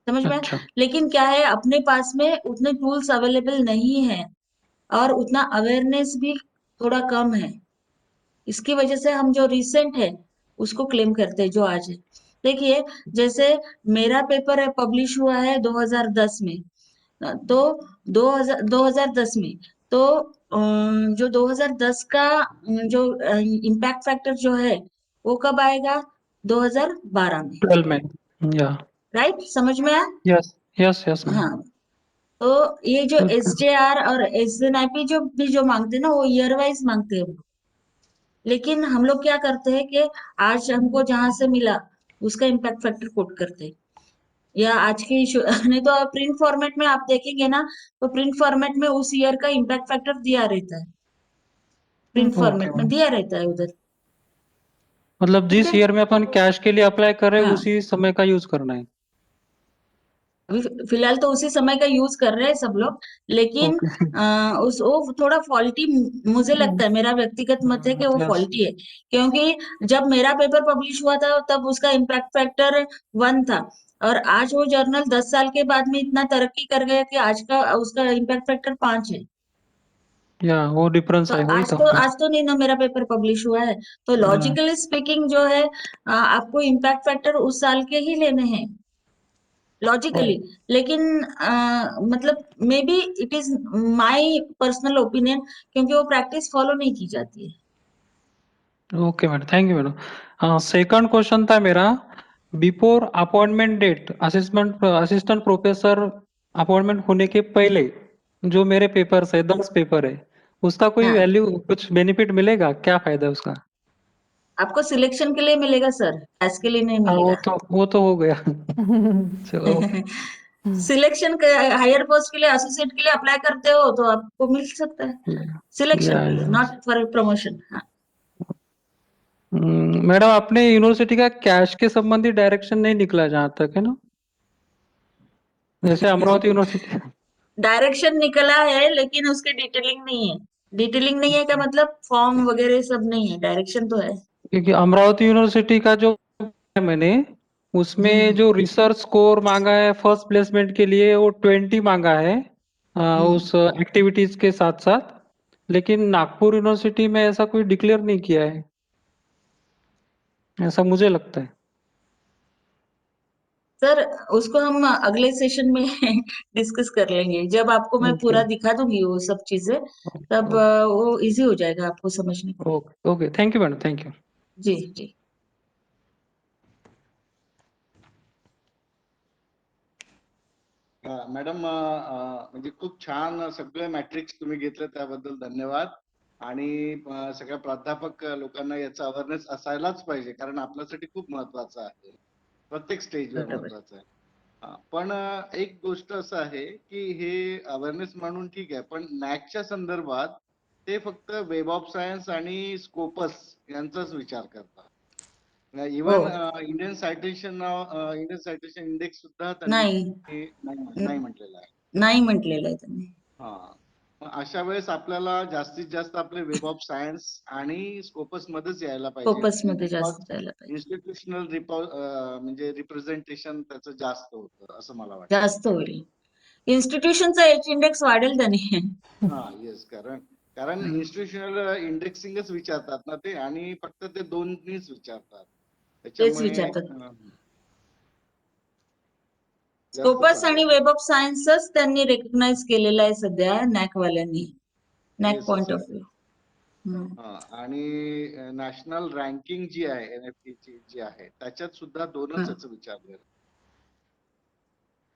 समझ में? अच्छा लेकिन क्या है, अपने पास में उतने टूल्स अवेलेबल नहीं है और उतना अवेयरनेस भी थोड़ा कम है। इसकी वजह से हम जो रिसेंट है उसको क्लेम करते हैं, जो आज है। देखिए, जैसे मेरा पेपर है पब्लिश हुआ है 2010 में, तो 2010 में, तो जो 2010 का जो इम्पैक्ट फैक्टर जो है वो कब आएगा? 2012 में। 12 में या राइट, समझ में आया? यस यस यस मैम हाँ, तो ये जो SJR और SNIP जो मांगते हैं ना, वो ईयर वाइज मांगते हैं। लेकिन हम लोग क्या करते हैं कि आज हमको जहां से मिला उसका इम्पैक्ट फैक्टर कोट करते हैं, या आज की इशू नहीं तो प्रिंट फॉर्मेट में आप देखेंगे ना, तो प्रिंट फॉर्मेट में उस ईयर का इम्पैक्ट फैक्टर दिया रहता है, प्रिंट ओके फॉर्मेट में मैम दिया रहता है उधर। मतलब ठीक जिस है, ईयर में अपन कैश के लिए अप्लाई कर रहे हैं हाँ, उसी समय का यूज करना है अभी फिलहाल तो उसी समय का यूज कर रहे हैं सब लोग। लेकिन ओके उस वो थोड़ा फॉल्टी मुझे लगता है, मेरा व्यक्तिगत मत है कि वो यस फॉल्टी है। क्योंकि जब मेरा पेपर पब्लिश हुआ था तब उसका इम्पैक्ट फैक्टर 1 था, और आज वो जर्नल 10 साल के बाद में इतना तरक्की कर गया कि आज का उसका इम्पैक्ट फैक्टर 5 है। या वो डिफरेंस तो है वही तो आज तो नहीं ना मेरा पेपर पब्लिश हुआ है, तो लॉजिकली स्पीकिंग जो है, आपको इम्पैक्ट फैक्टर उस साल के ही लेने हैं लॉजिकली। लेकिन मतलब maybe it is my personal opinion, क्योंकि वो प्रैक्टिस फॉलो नहीं की जाती है। Okay madam thank you madam second question था मेरा before appointment date assistant professor appointment होने के पहले जो मेरे पेपर्स है 10 पेपर है उसका कोई हाँ, वैल्यू कुछ बेनिफिट मिलेगा क्या फायदा है उसका आपको सिलेक्शन के लिए मिलेगा सर, कैश के लिए नहीं हाँ मिलेगा। वो तो हो गया चलो सिलेक्शन के हायर पोस्ट के लिए, एसोसिएट के लिए अप्लाई करते हो तो आपको मिल सकता है, सिलेक्शन या के लिए, नॉट फॉर प्रमोशन। हाँ, मैडम अपने यूनिवर्सिटी का कैश के संबंधी डायरेक्शन नहीं निकला जहां तक है ना जैसे अमरावती यूनिवर्सिटी डायरेक्शन निकला है लेकिन उसकी डिटेलिंग नहीं है। डिटेलिंग नहीं है का मतलब फॉर्म वगैरह सब नहीं है, डायरेक्शन तो है। क्योंकि अमरावती यूनिवर्सिटी का जो मैंने उसमें हम्म, जो रिसर्च स्कोर मांगा है फर्स्ट प्लेसमेंट के लिए वो 20 मांगा है हम्म। उस एक्टिविटीज के साथ साथ लेकिन नागपुर यूनिवर्सिटी में ऐसा कोई डिक्लेयर नहीं किया है ऐसा मुझे लगता है सर, उसको हम अगले सेशन में डिस्कस कर लेंगे, जब आपको मैं ओके पूरा दिखा दूंगी वो सब चीजें, तब ओके वो इजी हो जाएगा आपको समझने को। Okay okay thank you madam thank you जी जी। मॅडम म्हणजे खूप छान सगळे मॅट्रिक्स तुम्ही घेतले त्याबद्दल धन्यवाद. आणि सगळ्या प्राध्यापक लोकांना याचा अवेअरनेस असायलाच पाहिजे कारण आपल्यासाठी खूप महत्वाचं आहे. प्रत्येक स्टेजवर बरोबर. महत्वाचं आहे. पण एक गोष्ट असं आहे की हे अवेअरनेस म्हणून ठीक आहे पण नॅकच्या संदर्भात ते फक्त वेब ऑफ सायन्स आणि स्कोपस यांचाच विचार करतात. हो, इवन इंडियन सायटेशन इंडेक्स सुद्धा त्यांनी नाही, नाही म्हटलेलं आहे. नाही म्हटलेलं आहे त्यांनी. हा मग अशा वेळेस आपल्याला जास्तीत जास्त आपले वेब ऑफ सायन्स आणि स्कोपस मध्येच यायला पाहिजे फोकस मध्ये बिकॉज जास्त जायला पाहिजे, इन्स्टिट्यूशनल म्हणजे रिप्रेझेंटेशन त्याचं जास्त होतं असं मला वाटतं. जास्त होईल. इन्स्टिट्यूशनचा एच इंडेक्स वाढेल त्याने. हा येस कारण कारण इन्स्टिट्यूशनल इंडेक्सिंगच विचारतात ना ते आणि फक्त ते दोन्हीच विचारतात तेच त्याच्यामुळे विचारतात. जास्त स्कोपस आणि चालेल. वेब ऑफ सायन्सच त्यांनी रेकग्नाइज केलेलं आहे सध्या नॅक वाल्यांनी, नॅक येस पॉइंट येस ऑफ व्ह्यू. आणि नॅशनल रँकिंग जी आहे एनएफटी ची जी आहे त्याच्यात सुद्धा दोनच याच विचारले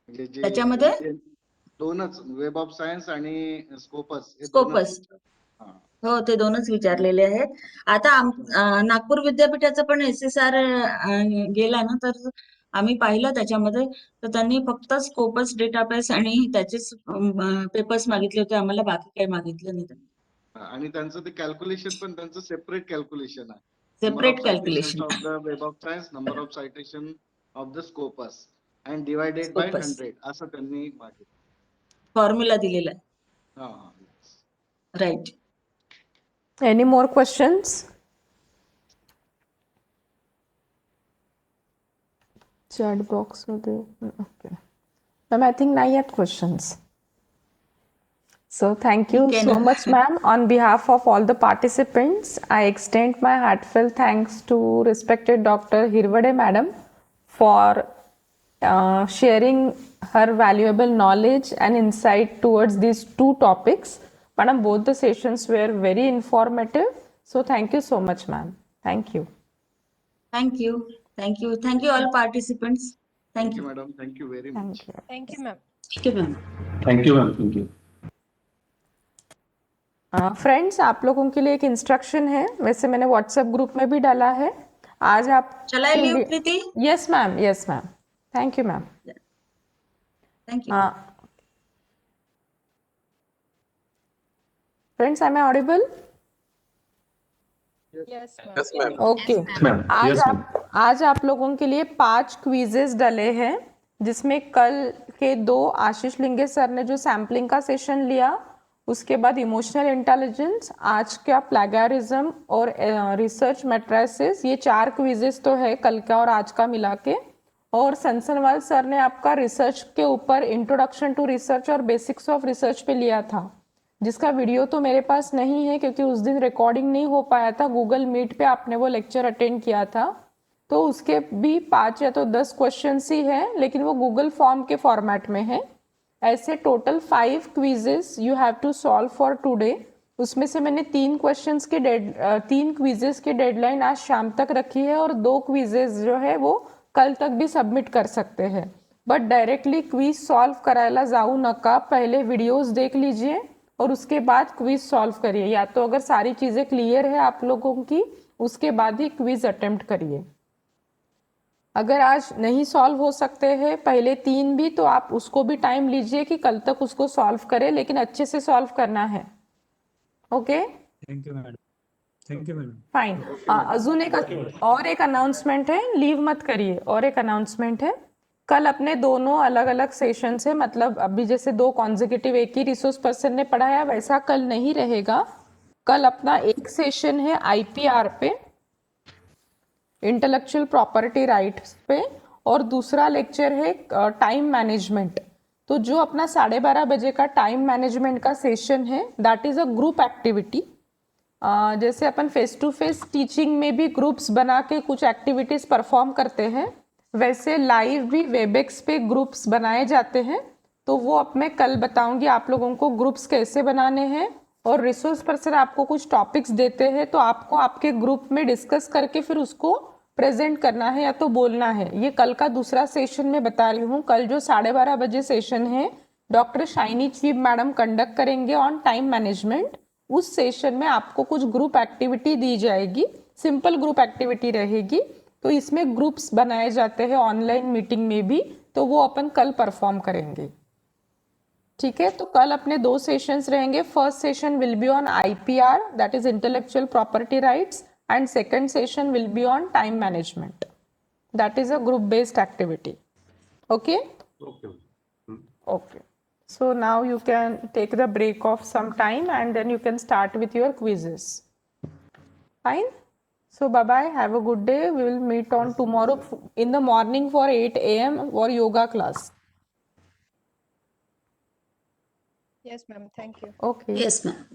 म्हणजे जे त्याच्यामध्ये इंडियन दोनच वेब ऑफ सायन्स आणि स्कोपस हे दोनच स्कोपस, विचार. हा हो, ते दोनच विचारलेले आहेत. आता नागपूर विद्यापीठाचा पण SSR गेला ना, तर आम्ही पाहिलं त्याच्यामध्ये, तर त्यांनी फक्त स्कोपस डेटाबेस आणि त्याचेच पेपर्स मागितले होते आम्हाला, बाकी काही मागितलं नाही त्यांनी. आणि त्यांचं ते कॅल्क्युलेशन पण त्यांचं सेपरेट कॅल्क्युलेशन आहे. Number of separate citation calculation of the web of science, number of citation of the Scopus and divided by Scopus 100 असं त्यांनी मागितलं. फॉर्म्युला दिलेला आहे. हा हा yes. Right. Any more questions? Chat box मध्ये okay. Ma'am, I think नाही आहेत questions. So thank you ठीक आहे so ना. much, ma'am. On behalf of all the participants, I extend my heartfelt thanks to respected Dr. Hirwade madam for sharing her valuable knowledge and insight towards these two topics. Madam, both the sessions were very informative. So thank you so much, ma'am. Thank you. Thank you. Thank you. Thank you all participants. Thank Thank you, you. madam. Thank you very much. Thank you. Thank you, ma'am. ठीक है ma'am. Thank you, ma'am. Thank you. Friends, आप लोगों के लिए एक instruction है, वैसे मैंने व्हाट्सएप ग्रुप में भी डाला है. आज आप चला लियो Preeti. Yes ma'am, yes ma'am. Thank you ma'am. Thank you. Friends, am I audible? Yes, ma'am. Yes, ma'am. Okay. Yes, ma'am. Yes, ma'am. आज आप लोगों के लिए 5 क्विजेस डले हैं, जिसमें कल के 2 आशीष लिंगे सर ने जो सैम्पलिंग का सेशन लिया, उसके बाद इमोशनल इंटेलिजेंस, आज का प्लेगरिज्म और रिसर्च मैट्रिसेस, ये 4 क्विजेस तो है कल का और आज का मिला के. और सनसनवाल सर ने आपका रिसर्च के ऊपर इंट्रोडक्शन टू रिसर्च और बेसिक्स ऑफ रिसर्च पे लिया था, जिसका वीडियो तो मेरे पास नहीं है क्योंकि उस दिन रिकॉर्डिंग नहीं हो पाया था. गूगल मीट पे आपने वो लेक्चर अटेंड किया था, तो उसके भी 5 या तो 10 क्वेश्चंस ही है, लेकिन वो गूगल फॉर्म के फॉर्मेट में है. ऐसे total 5 quizzes you have to solve for today. उसमें से मैंने 3 क्विजेस की डेडलाइन आज शाम तक रखी है और 2 क्विजेस जो है वो कल तक भी सबमिट कर सकते हैं. बट डायरेक्टली क्विज सॉल्व करायला जाऊ नका, पहले वीडियोस देख लीजिए और उसके बाद क्विज सॉल्व करिए. या तो अगर सारी चीज़ें क्लियर है आप लोगों की, उसके बाद ही क्विज अटेम्प्ट करिए. अगर आज नहीं सॉल्व हो सकते हैं पहले 3 भी, तो आप उसको भी टाइम लीजिए कि कल तक उसको सॉल्व करें, लेकिन अच्छे से सॉल्व करना है. Okay, thank you madam. Thank you madam. Fine. अजून एक और एक अनाउंसमेंट है, लीव मत करिए. और एक अनाउंसमेंट है, कल अपने दोनों अलग अलग सेशन से, मतलब अभी जैसे 2 कॉन्जिक्यूटिव एक ही रिसोर्स पर्सन ने पढ़ाया, वैसा कल नहीं रहेगा. कल अपना एक सेशन है IPR पे, इंटेलेक्चुअल प्रॉपर्टी राइट्स पे, और दूसरा लेक्चर है टाइम मैनेजमेंट. तो जो अपना 12:30 बजे का टाइम मैनेजमेंट का सेशन है, that is a group activity. जैसे अपन फेस टू फेस टीचिंग में भी ग्रुप्स बना के कुछ एक्टिविटीज परफॉर्म करते हैं, वैसे लाइव भी वेबएक्स पे ग्रुप्स बनाए जाते हैं. तो वो अब मैं कल बताऊंगी आप लोगों को ग्रुप्स कैसे बनाने हैं. और रिसोर्स पर्सन आपको कुछ टॉपिक्स देते हैं, तो आपको आपके ग्रुप में डिस्कस करके फिर उसको प्रेजेंट करना है या तो बोलना है. ये कल का दूसरा सेशन में बता रही हूँ. कल जो 12:30 बजे सेशन है, डॉक्टर शाइनी चीब मैडम कंडक्ट करेंगे ऑन टाइम मैनेजमेंट. उस सेशन में आपको कुछ ग्रुप एक्टिविटी दी जाएगी, सिंपल ग्रुप एक्टिविटी रहेगी. तो इसमें ग्रुप्स बनाए जाते हैं ऑनलाइन मीटिंग में भी, तो वो अपन कल परफॉर्म करेंगे. ठीक है, तो कल अपने 2 सेशंस रहेंगे. First session will be on IPR, that is intellectual property rights, and second session will be on time management. That is a group based activity. Okay? Okay. So now you can take the break of some time and then you can start with your quizzes. Fine? So bye bye, have a good day. We will meet on tomorrow in the morning for 8 AM for yoga class. Yes, ma'am. Thank you. Okay. Yes, ma'am.